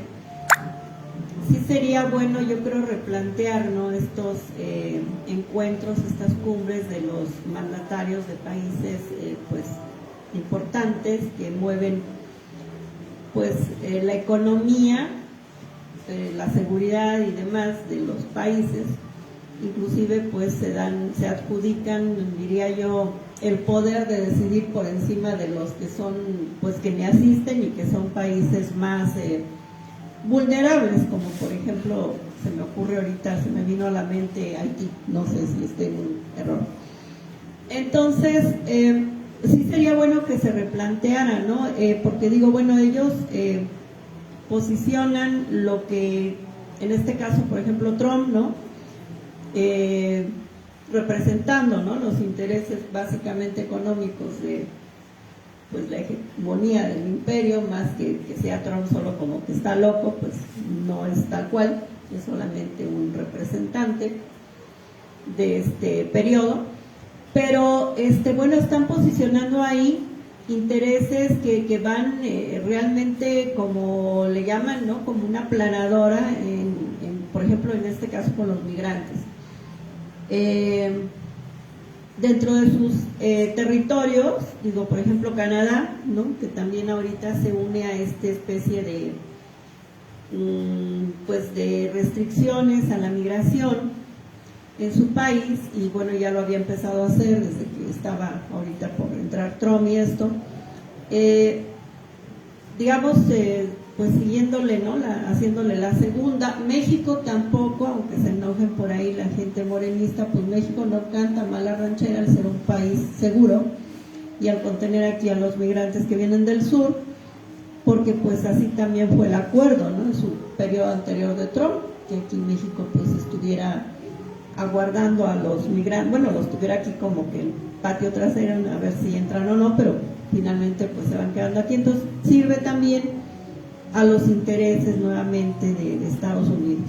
sí sería bueno, yo creo, replantear, ¿no?, estos encuentros, estas cumbres de los mandatarios de países pues importantes que mueven pues la economía, la seguridad y demás de los países. Inclusive pues se adjudican, diría yo, el poder de decidir por encima de los que son, pues que ni asisten y que son países más vulnerables, como por ejemplo, se me vino a la mente Haití, no sé si esté en un error. Entonces, sí sería bueno que se replanteara, ¿no? Porque digo, bueno, ellos posicionan lo que, en este caso, por ejemplo, Trump, ¿no?, representando, ¿no?, los intereses básicamente económicos de pues la hegemonía del imperio, más que sea Trump solo como que está loco, pues no es tal cual, es solamente un representante de este periodo, pero bueno, están posicionando ahí intereses que van realmente, como le llaman, ¿no?, como una planadora, por ejemplo, en este caso con los migrantes. Dentro de sus territorios, digo, por ejemplo, Canadá, ¿no?, que también ahorita se une a esta especie de pues de restricciones a la migración en su país, y bueno, ya lo había empezado a hacer desde que estaba ahorita por entrar Trump y esto, digamos, pues siguiéndole, ¿no?, haciéndole la segunda. México tampoco, aunque se enojen por ahí la gente morenista, pues México no canta mala ranchera al ser un país seguro y al contener aquí a los migrantes que vienen del sur, porque pues así también fue el acuerdo, ¿no?, en su periodo anterior de Trump. que aquí en México pues estuviera aguardando a los migrantes, bueno, los tuviera aquí como que el patio trasero a ver si entran o no, pero finalmente pues se van quedando aquí. Entonces sirve también a los intereses nuevamente de Estados Unidos.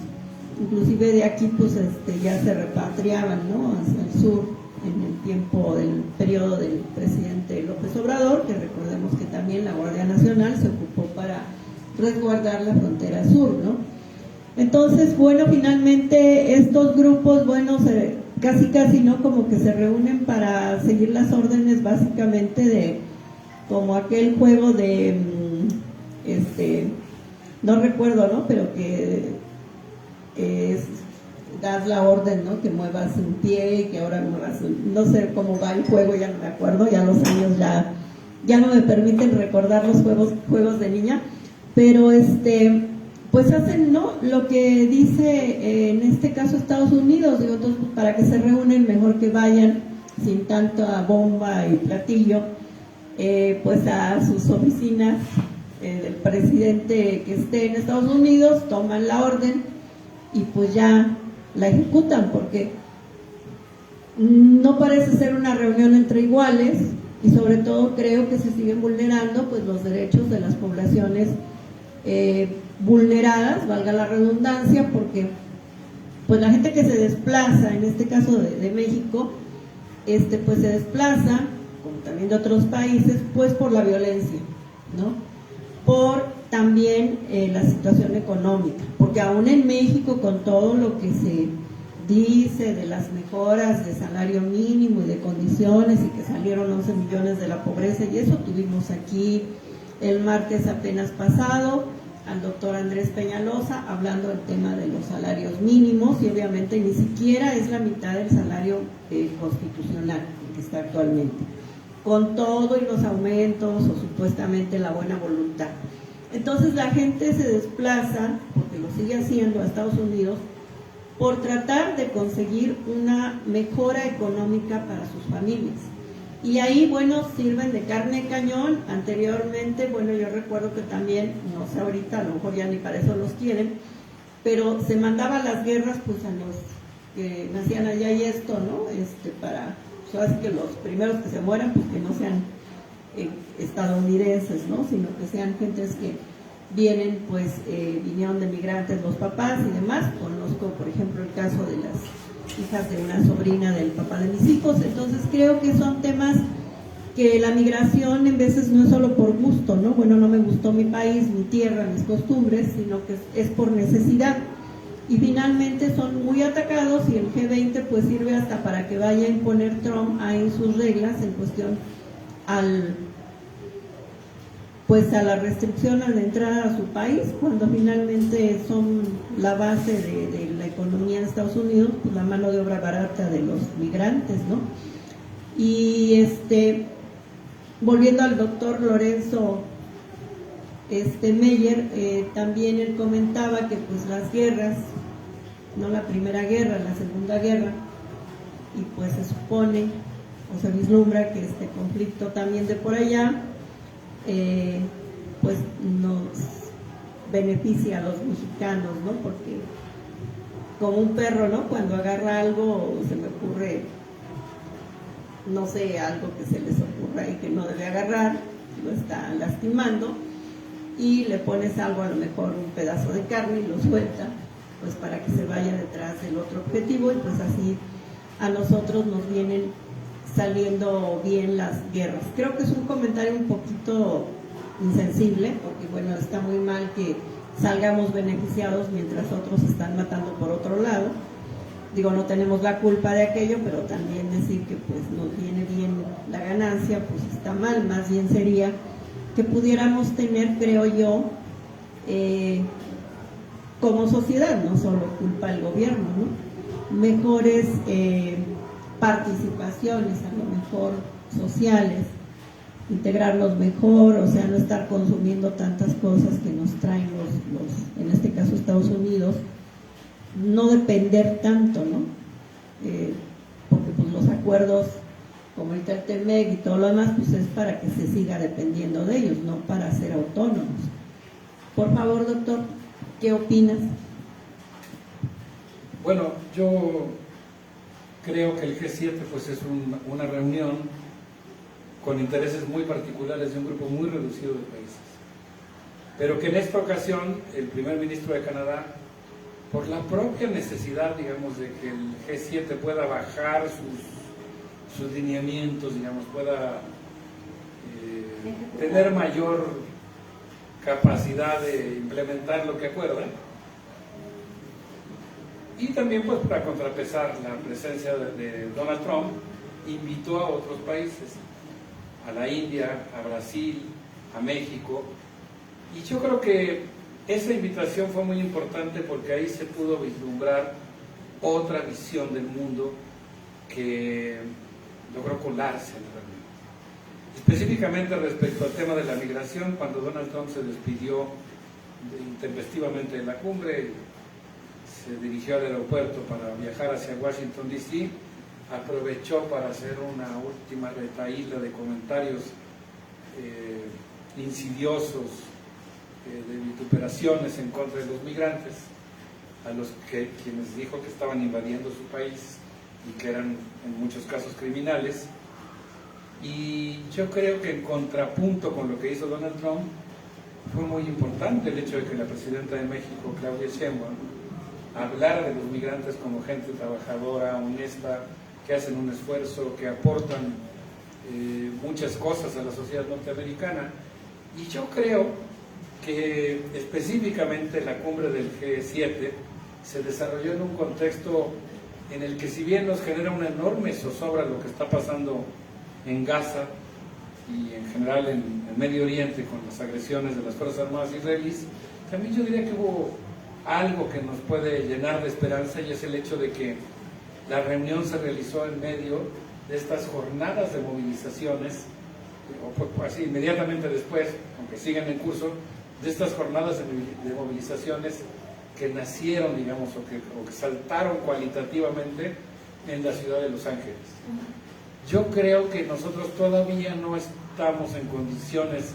Inclusive de aquí pues ya se repatriaban, ¿no?, hacia el sur en el tiempo del periodo del presidente López Obrador, que recordemos que también la Guardia Nacional se ocupó para resguardar la frontera sur, ¿no? Entonces, bueno, finalmente estos grupos, bueno, casi, ¿no?, como que se reúnen para seguir las órdenes básicamente de, como aquel juego de, no recuerdo, ¿no?, pero que das la orden, ¿no?, que muevas un pie, que ahora muevas no sé cómo va el juego, ya no me acuerdo, ya los años ya no me permiten recordar los juegos de niña, pero pues hacen, ¿no?, lo que dice en este caso Estados Unidos. Digo, entonces para que se reúnen mejor que vayan sin tanta bomba y platillo, pues a sus oficinas del presidente que esté en Estados Unidos, toman la orden y pues ya la ejecutan, porque no parece ser una reunión entre iguales, y sobre todo creo que se siguen vulnerando pues los derechos de las poblaciones vulneradas, valga la redundancia, porque pues la gente que se desplaza, en este caso de México, pues se desplaza, como también de otros países, pues por la violencia, ¿no?, por también la situación económica, porque aún en México, con todo lo que se dice de las mejoras de salario mínimo y de condiciones, y que salieron 11 millones de la pobreza, y eso tuvimos aquí el martes apenas pasado al doctor Andrés Peñalosa hablando del tema de los salarios mínimos, y obviamente ni siquiera es la mitad del salario constitucional que está actualmente, con todo y los aumentos o supuestamente la buena voluntad. Entonces la gente se desplaza, porque lo sigue haciendo, a Estados Unidos por tratar de conseguir una mejora económica para sus familias. Y ahí, bueno, sirven de carne de cañón. Anteriormente, bueno, yo recuerdo que también, no sé ahorita, a lo mejor ya ni para eso los quieren, pero se mandaba las guerras pues a los que nacían allá y esto, ¿no? Para, sabes, que los primeros que se mueran, pues que no sean estadounidenses, ¿no?, sino que sean gentes que vienen, pues vinieron de migrantes los papás y demás. Conozco, por ejemplo, el caso de las hijas de una sobrina del papá de mis hijos. Entonces creo que son temas que la migración en veces no es solo por gusto, ¿no? Bueno, no me gustó mi país, mi tierra, mis costumbres, sino que es por necesidad. Y finalmente son muy atacados, y el G20 pues sirve hasta para que vaya a imponer Trump ahí sus reglas en cuestión a la restricción a la entrada a su país, cuando finalmente son la base de la economía de Estados Unidos, pues la mano de obra barata de los migrantes, ¿no? Y volviendo al doctor Lorenzo Meyer, también él comentaba que pues las guerras, no la primera guerra, la segunda guerra, y pues se supone o se vislumbra que este conflicto también de por allá pues nos beneficia a los mexicanos, ¿no? Porque como un perro, ¿no?, cuando agarra algo, se me ocurre, no sé, algo que se les ocurra y que no debe agarrar, lo está lastimando, y le pones algo, a lo mejor un pedazo de carne, y lo suelta, pues para que se vaya detrás del otro objetivo, y pues así a nosotros nos vienen saliendo bien las guerras. Creo que es un comentario un poquito insensible, porque bueno, está muy mal que salgamos beneficiados mientras otros están matando por otro lado. Digo, no tenemos la culpa de aquello, pero también decir que pues nos viene bien la ganancia, pues está mal. Más bien sería que pudiéramos tener, creo yo, como sociedad, no solo culpa al gobierno, ¿no?, mejores participaciones, a lo mejor sociales, integrarnos mejor, o sea, no estar consumiendo tantas cosas que nos traen los en este caso Estados Unidos, no depender tanto, ¿no? Porque pues los acuerdos como ahorita el TEMEC y todo lo demás, pues es para que se siga dependiendo de ellos, no para ser autónomos. Por favor, doctor, ¿qué opinas? Bueno, yo creo que el G7 pues es una reunión con intereses muy particulares de un grupo muy reducido de países, pero que en esta ocasión el primer ministro de Canadá, por la propia necesidad, digamos, de que el G7 pueda bajar sus lineamientos, digamos, pueda tener mayor capacidad de implementar lo que acuerdan, y también pues para contrapesar la presencia de Donald Trump, invitó a otros países, a la India, a Brasil, a México, y yo creo que esa invitación fue muy importante porque ahí se pudo vislumbrar otra visión del mundo que logró colarse en la reunión. Específicamente respecto al tema de la migración, cuando Donald Trump se despidió intempestivamente de la cumbre, se dirigió al aeropuerto para viajar hacia Washington, D.C., aprovechó para hacer una última retahíla de comentarios insidiosos, de vituperaciones en contra de los migrantes, a los quienes dijo que estaban invadiendo su país y que eran en muchos casos criminales. Y yo creo que en contrapunto con lo que hizo Donald Trump, fue muy importante el hecho de que la presidenta de México, Claudia Sheinbaum, hablara de los migrantes como gente trabajadora, honesta, que hacen un esfuerzo, que aportan muchas cosas a la sociedad norteamericana. Y yo creo que específicamente la cumbre del G7 se desarrolló en un contexto en el que, si bien nos genera una enorme zozobra lo que está pasando en Gaza y en general en Medio Oriente con las agresiones de las Fuerzas Armadas israelíes, también yo diría que hubo algo que nos puede llenar de esperanza, y es el hecho de que la reunión se realizó en medio de estas jornadas de movilizaciones, o así inmediatamente después, aunque sigan en curso, de estas jornadas de movilizaciones que nacieron, digamos, o que saltaron cualitativamente en la ciudad de Los Ángeles. Yo creo que nosotros todavía no estamos en condiciones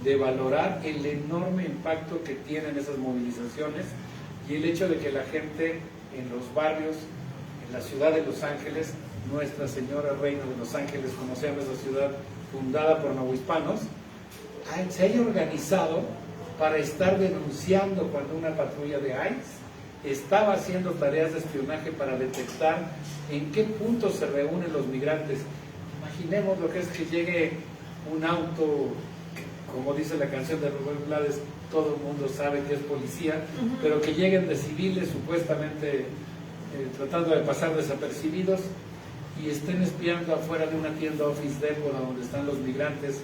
de valorar el enorme impacto que tienen esas movilizaciones y el hecho de que la gente en los barrios, en la ciudad de Los Ángeles, Nuestra Señora Reina de Los Ángeles, como se llama esa ciudad fundada por novohispanos, se haya organizado para estar denunciando cuando una patrulla de ICE estaba haciendo tareas de espionaje para detectar en qué puntos se reúnen los migrantes. Imaginemos lo que es que llegue un auto, como dice la canción de Rubén Blades, todo el mundo sabe que es policía, pero que lleguen de civiles supuestamente tratando de pasar desapercibidos y estén espiando afuera de una tienda Office Depot donde están los migrantes,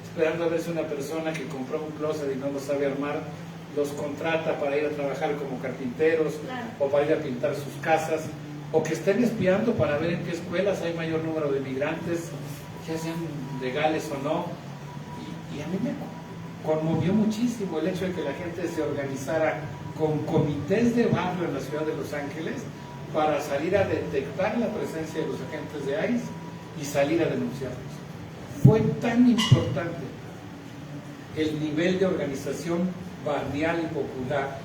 esperando a ver si una persona que compró un closet y no lo sabe armar, los contrata para ir a trabajar como carpinteros, claro, o para ir a pintar sus casas, o que estén espiando para ver en qué escuelas hay mayor número de migrantes, ya sean legales o no. Y a mí me conmovió muchísimo el hecho de que la gente se organizara con comités de barrio en la ciudad de Los Ángeles para salir a detectar la presencia de los agentes de ICE y salir a denunciarlos. Fue tan importante el nivel de organización barrial y popular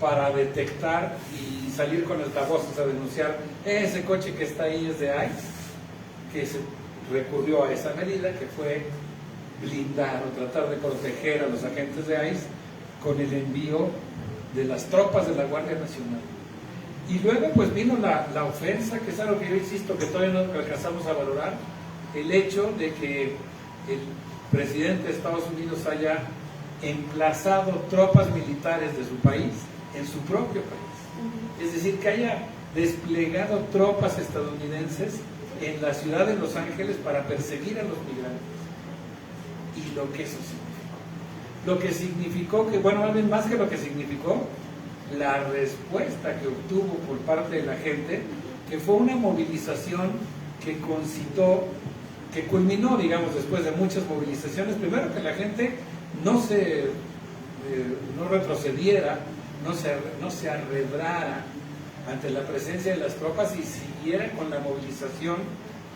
para detectar y salir con altavoces a denunciar ese coche que está ahí es de ICE, que se recurrió a esa medida, que fue blindar o tratar de proteger a los agentes de ICE con el envío de las tropas de la Guardia Nacional. Y luego pues vino la ofensa, que es algo que yo insisto que todavía no alcanzamos a valorar, el hecho de que el presidente de Estados Unidos haya emplazado tropas militares de su país en su propio país. Es decir, que haya desplegado tropas estadounidenses en la ciudad de Los Ángeles para perseguir a los migrantes. Y lo que eso significó. Lo que significó que, bueno, más que lo que significó, la respuesta que obtuvo por parte de la gente, que fue una movilización que concitó, que culminó, digamos, después de muchas movilizaciones, primero que la gente no retrocediera, no se arredrara ante la presencia de las tropas y siguiera con la movilización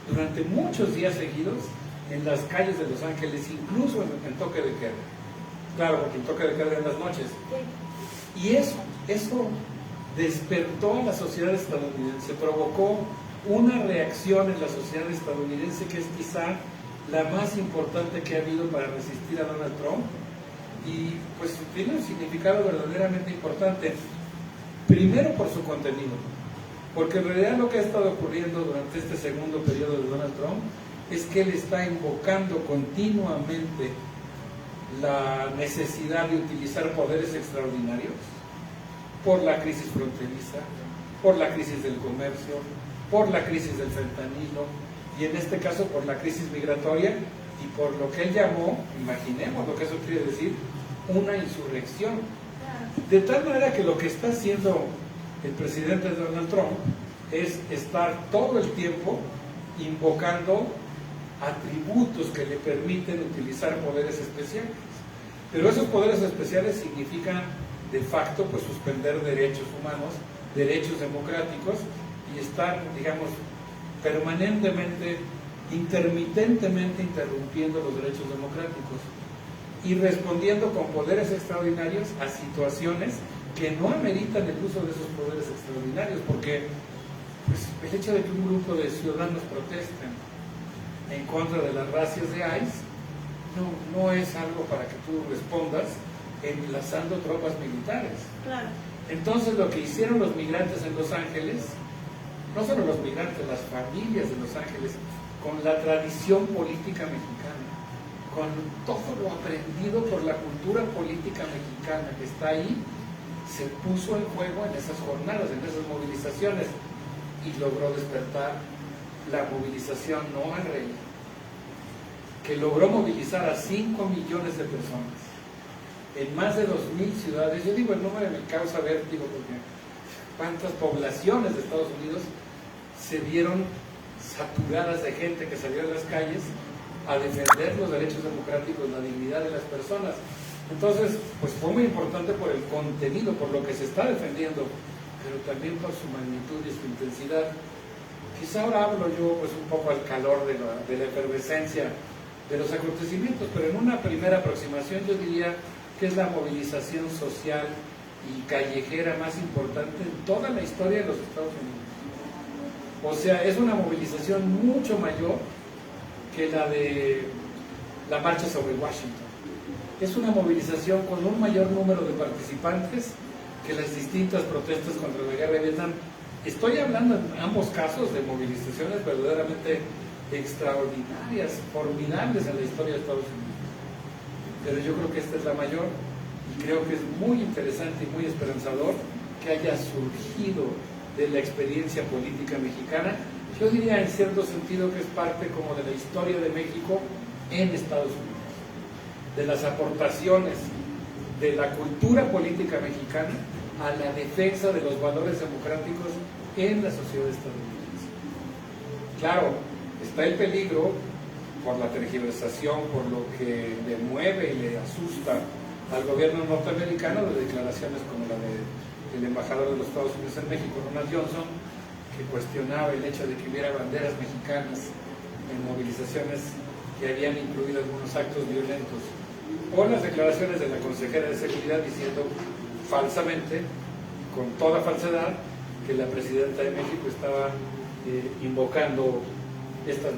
durante muchos días seguidos en las calles de Los Ángeles, incluso en toque de queda. Claro, porque el toque de queda en las noches. Y eso despertó a la sociedad estadounidense, provocó una reacción en la sociedad estadounidense que es quizá la más importante que ha habido para resistir a Donald Trump, y pues tiene un significado verdaderamente importante. Primero por su contenido, porque en realidad lo que ha estado ocurriendo durante este segundo periodo de Donald Trump es que él está invocando continuamente la necesidad de utilizar poderes extraordinarios por la crisis fronteriza, por la crisis del comercio, por la crisis del fentanilo, y en este caso por la crisis migratoria y por lo que él llamó, imaginemos lo que eso quiere decir, una insurrección. De tal manera que lo que está haciendo el presidente Donald Trump es estar todo el tiempo invocando atributos que le permiten utilizar poderes especiales. Pero esos poderes especiales significan de facto pues suspender derechos humanos, derechos democráticos, y estar, digamos, permanentemente, intermitentemente interrumpiendo los derechos democráticos y respondiendo con poderes extraordinarios a situaciones que no ameritan el uso de esos poderes extraordinarios, porque pues, el hecho de que un grupo de ciudadanos protesten en contra de las racias de ICE no es algo para que tú respondas enlazando tropas militares. Claro. Entonces lo que hicieron los migrantes en Los Ángeles, no solo los migrantes, las familias de Los Ángeles, con la tradición política mexicana, con todo lo aprendido por la cultura política mexicana que está ahí, se puso en juego en esas jornadas, en esas movilizaciones, y logró despertar la movilización no al rey, que logró movilizar a 5 millones de personas en más de 2,000 ciudades. Yo digo el número me causa vértigo, porque cuántas poblaciones de Estados Unidos se vieron saturadas de gente que salió a las calles a defender los derechos democráticos, la dignidad de las personas. Entonces, pues fue muy importante por el contenido, por lo que se está defendiendo, pero también por su magnitud y su intensidad. Quizá ahora hablo yo pues un poco al calor de la efervescencia de los acontecimientos, pero en una primera aproximación yo diría que es la movilización social y callejera más importante en toda la historia de los Estados Unidos. O sea, es una movilización mucho mayor que la de la marcha sobre Washington. Es una movilización con un mayor número de participantes que las distintas protestas contra la guerra de Vietnam. Estoy hablando en ambos casos de movilizaciones verdaderamente extraordinarias, formidables en la historia de Estados Unidos. Pero yo creo que esta es la mayor, y creo que es muy interesante y muy esperanzador que haya surgido de la experiencia política mexicana. Yo diría en cierto sentido que es parte como de la historia de México en Estados Unidos, de las aportaciones de la cultura política mexicana a la defensa de los valores democráticos en la sociedad estadounidense. Claro, está el peligro por la tergiversación, por lo que le mueve y le asusta al gobierno norteamericano de declaraciones como la del embajador de los Estados Unidos en México, Ronald Johnson, que cuestionaba el hecho de que hubiera banderas mexicanas en movilizaciones que habían incluido algunos actos violentos, o las declaraciones de la consejera de Seguridad diciendo falsamente, con toda falsedad, que la presidenta de México estaba invocando estas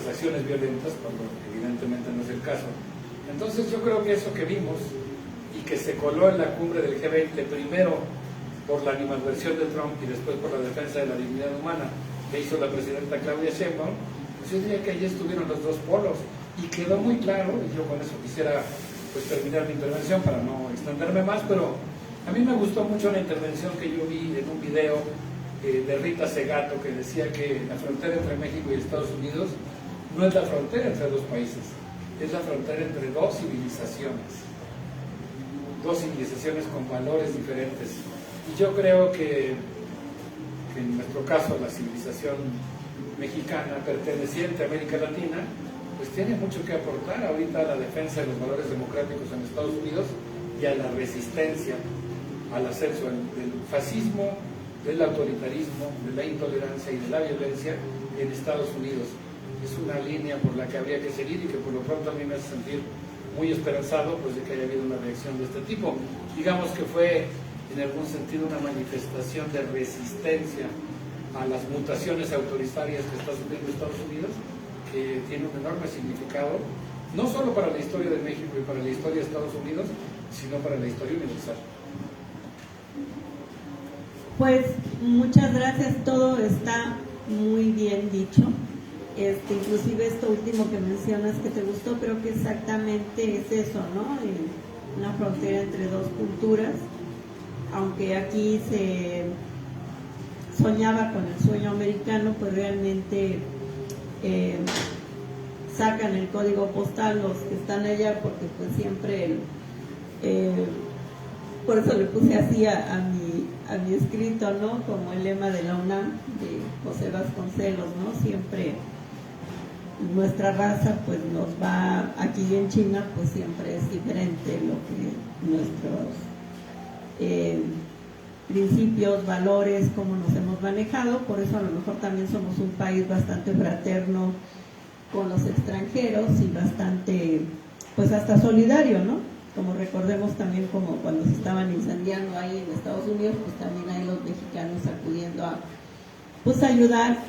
acciones violentas, cuando evidentemente no es el caso. Entonces yo creo que eso que vimos y que se coló en la cumbre del G20, primero por la animadversión de Trump y después por la defensa de la dignidad humana que hizo la presidenta Claudia Sheinbaum, pues yo diría que allí estuvieron los dos polos y quedó muy claro, y yo con eso quisiera pues terminar mi intervención para no extenderme más, pero a mí me gustó mucho la intervención que yo vi en un video de Rita Segato, que decía que la frontera entre México y Estados Unidos no es la frontera entre dos países, es la frontera entre dos civilizaciones con valores diferentes. Y yo creo que en nuestro caso la civilización mexicana perteneciente a América Latina pues tiene mucho que aportar ahorita a la defensa de los valores democráticos en Estados Unidos y a la resistencia al ascenso del fascismo, del autoritarismo, de la intolerancia y de la violencia en Estados Unidos. Es una línea por la que habría que seguir y que por lo pronto a mí me hace sentir muy esperanzado pues de que haya habido una reacción de este tipo. Digamos que fue en algún sentido una manifestación de resistencia a las mutaciones autoritarias que está sufriendo Estados Unidos, que tiene un enorme significado, no solo para la historia de México y para la historia de Estados Unidos, sino para la historia universal. Pues muchas gracias, todo está muy bien dicho. Inclusive esto último que mencionas que te gustó, creo que exactamente es eso, ¿no? Una frontera entre dos culturas, aunque aquí se soñaba con el sueño americano, pues realmente sacan el código postal los que están allá, porque pues siempre por eso le puse así a mi escrito, ¿no? Como el lema de la UNAM, de José Vasconcelos, ¿no? Siempre nuestra raza pues nos va, aquí en China pues siempre es diferente lo que nuestros principios, valores, cómo nos hemos manejado. Por eso a lo mejor también somos un país bastante fraterno con los extranjeros y bastante pues hasta solidario, ¿no? Como recordemos también como cuando se estaban incendiando ahí en Estados Unidos, pues también hay los mexicanos acudiendo a pues ayudar,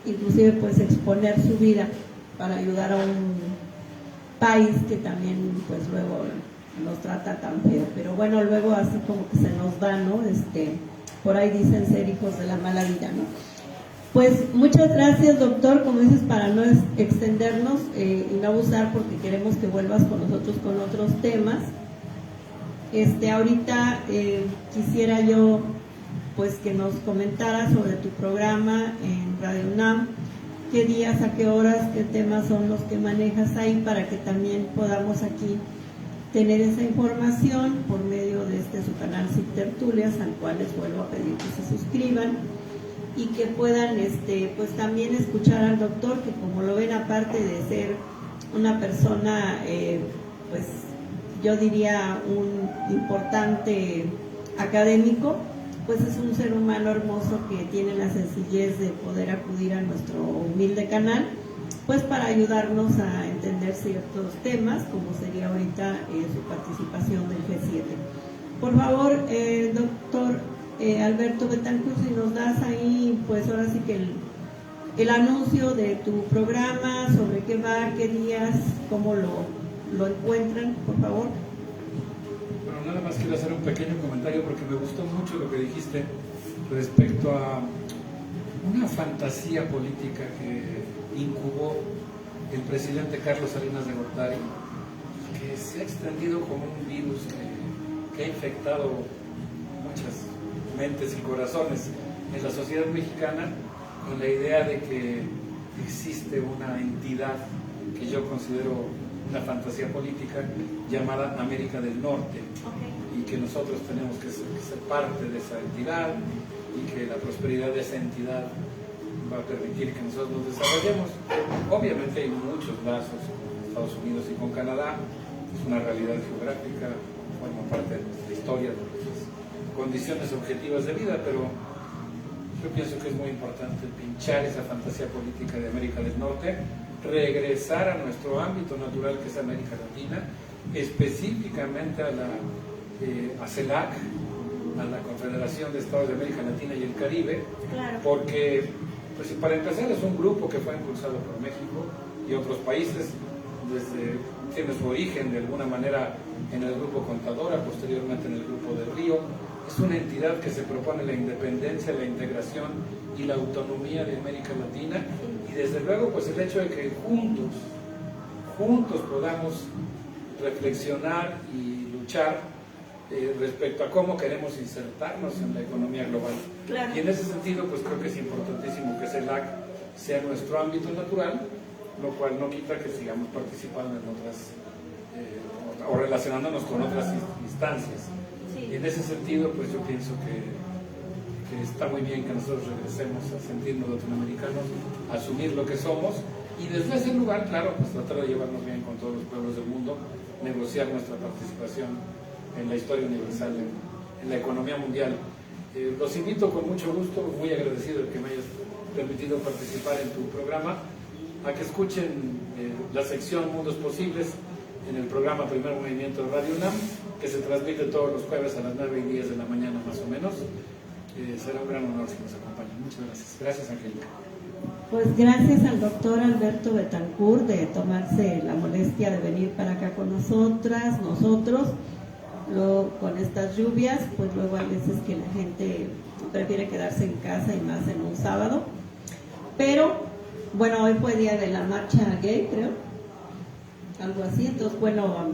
inclusive pues exponer su vida para ayudar a un país que también pues luego nos trata tan feo. Pero bueno, luego así como que se nos da, ¿no? Por ahí dicen ser hijos de la mala vida, ¿no? Pues muchas gracias, doctor, como dices, para no extendernos y no abusar, porque queremos que vuelvas con nosotros con otros temas. Ahorita quisiera yo pues que nos comentaras sobre tu programa en Radio UNAM, qué días, a qué horas, qué temas son los que manejas ahí, para que también podamos aquí tener esa información por medio de su canal Sin Tertulias, al cual les vuelvo a pedir que se suscriban y que puedan pues también escuchar al doctor, que como lo ven, aparte de ser una persona pues yo diría un importante académico, pues es un ser humano hermoso que tiene la sencillez de poder acudir a nuestro humilde canal pues para ayudarnos a entender ciertos temas, como sería ahorita su participación del G7. Por favor, doctor Alberto Betancourt, si nos das ahí, pues ahora sí que el anuncio de tu programa, sobre qué va, qué días, cómo lo encuentran, por favor. Bueno, nada más quiero hacer un pequeño comentario porque me gustó mucho lo que dijiste respecto a una fantasía política que incubó el presidente Carlos Salinas de Gortari, que se ha extendido como un virus que ha infectado muchas mentes y corazones en la sociedad mexicana, con la idea de que existe una entidad que yo considero una fantasía política llamada América del Norte, y que nosotros tenemos que ser parte de esa entidad y que la prosperidad de esa entidad va a permitir que nosotros nos desarrollemos. Obviamente hay muchos lazos con Estados Unidos y con Canadá, es una realidad geográfica, forma parte de nuestra historia, de nuestras condiciones objetivas de vida, pero yo pienso que es muy importante pinchar esa fantasía política de América del Norte, regresar a nuestro ámbito natural, que es América Latina, específicamente a CELAC, a la Confederación de Estados de América Latina y el Caribe, claro. Porque, pues, para empezar, es un grupo que fue impulsado por México y otros países, tiene su origen de alguna manera en el Grupo Contadora, posteriormente en el Grupo del Río. Es una entidad que se propone la independencia, la integración y la autonomía de América Latina, y desde luego pues el hecho de que juntos podamos reflexionar y luchar respecto a cómo queremos insertarnos en la economía global. Claro. Y en ese sentido pues creo que es importantísimo que CELAC sea nuestro ámbito natural, lo cual no quita que sigamos participando en otras o relacionándonos con otras instancias. Y en ese sentido, pues yo pienso que está muy bien que nosotros regresemos a sentirnos latinoamericanos, a asumir lo que somos, y desde ese lugar, claro, pues tratar de llevarnos bien con todos los pueblos del mundo, negociar nuestra participación en la historia universal, en la economía mundial. Los invito con mucho gusto, muy agradecido de que me hayas permitido participar en tu programa, a que escuchen la sección Mundos Posibles en el programa Primer Movimiento de Radio UNAM, que se transmite todos los jueves a las 9:10 de la mañana más o menos. Será un gran honor si nos acompañan. Muchas gracias. Gracias, Angélica. Pues gracias al doctor Alberto Betancourt de tomarse la molestia de venir para acá con nosotros. Luego, con estas lluvias, pues luego a veces que la gente prefiere quedarse en casa y más en un sábado. Pero, bueno, hoy fue día de la marcha gay, creo, algo así. Entonces, bueno,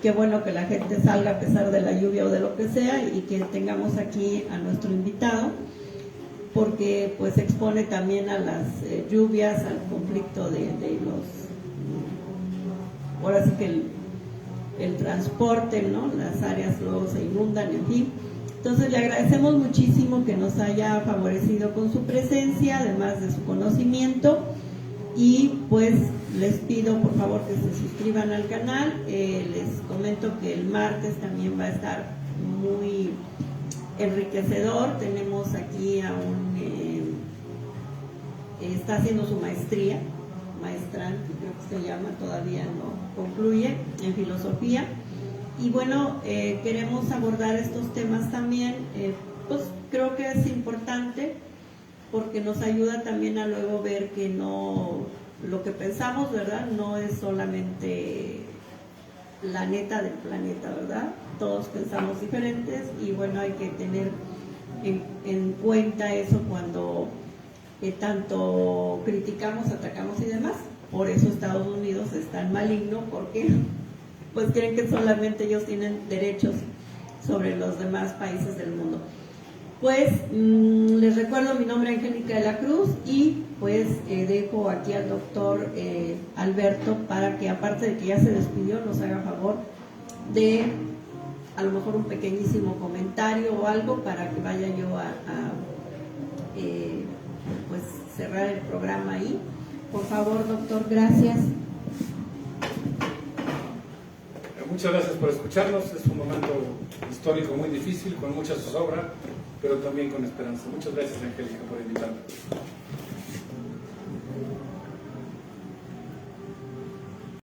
qué bueno que la gente salga a pesar de la lluvia o de lo que sea, y que tengamos aquí a nuestro invitado, porque pues expone también a las lluvias, al conflicto de los, ahora sí que el transporte, ¿no? Las áreas luego se inundan, en fin. Entonces le agradecemos muchísimo que nos haya favorecido con su presencia, además de su conocimiento, y pues les pido por favor que se suscriban al canal. Les comento que el martes también va a estar muy enriquecedor. Tenemos aquí a está haciendo su maestría, maestrante creo que se llama, todavía no concluye, en filosofía. Y bueno, queremos abordar estos temas también, pues creo que es importante porque nos ayuda también a luego ver que no, lo que pensamos, ¿verdad? No es solamente la neta del planeta, ¿verdad? Todos pensamos diferentes, y bueno, hay que tener en cuenta eso cuando tanto criticamos, atacamos y demás. Por eso Estados Unidos es tan maligno, porque pues creen que solamente ellos tienen derechos sobre los demás países del mundo. Pues les recuerdo, mi nombre es Angélica de la Cruz, y pues dejo aquí al doctor Alberto para que, aparte de que ya se despidió, nos haga favor de a lo mejor un pequeñísimo comentario o algo para que vaya yo pues cerrar el programa ahí. Por favor, doctor, gracias. Muchas gracias por escucharnos. Es un momento histórico muy difícil, con mucha zozobra, pero también con esperanza. Muchas gracias, Angélica, por invitarnos.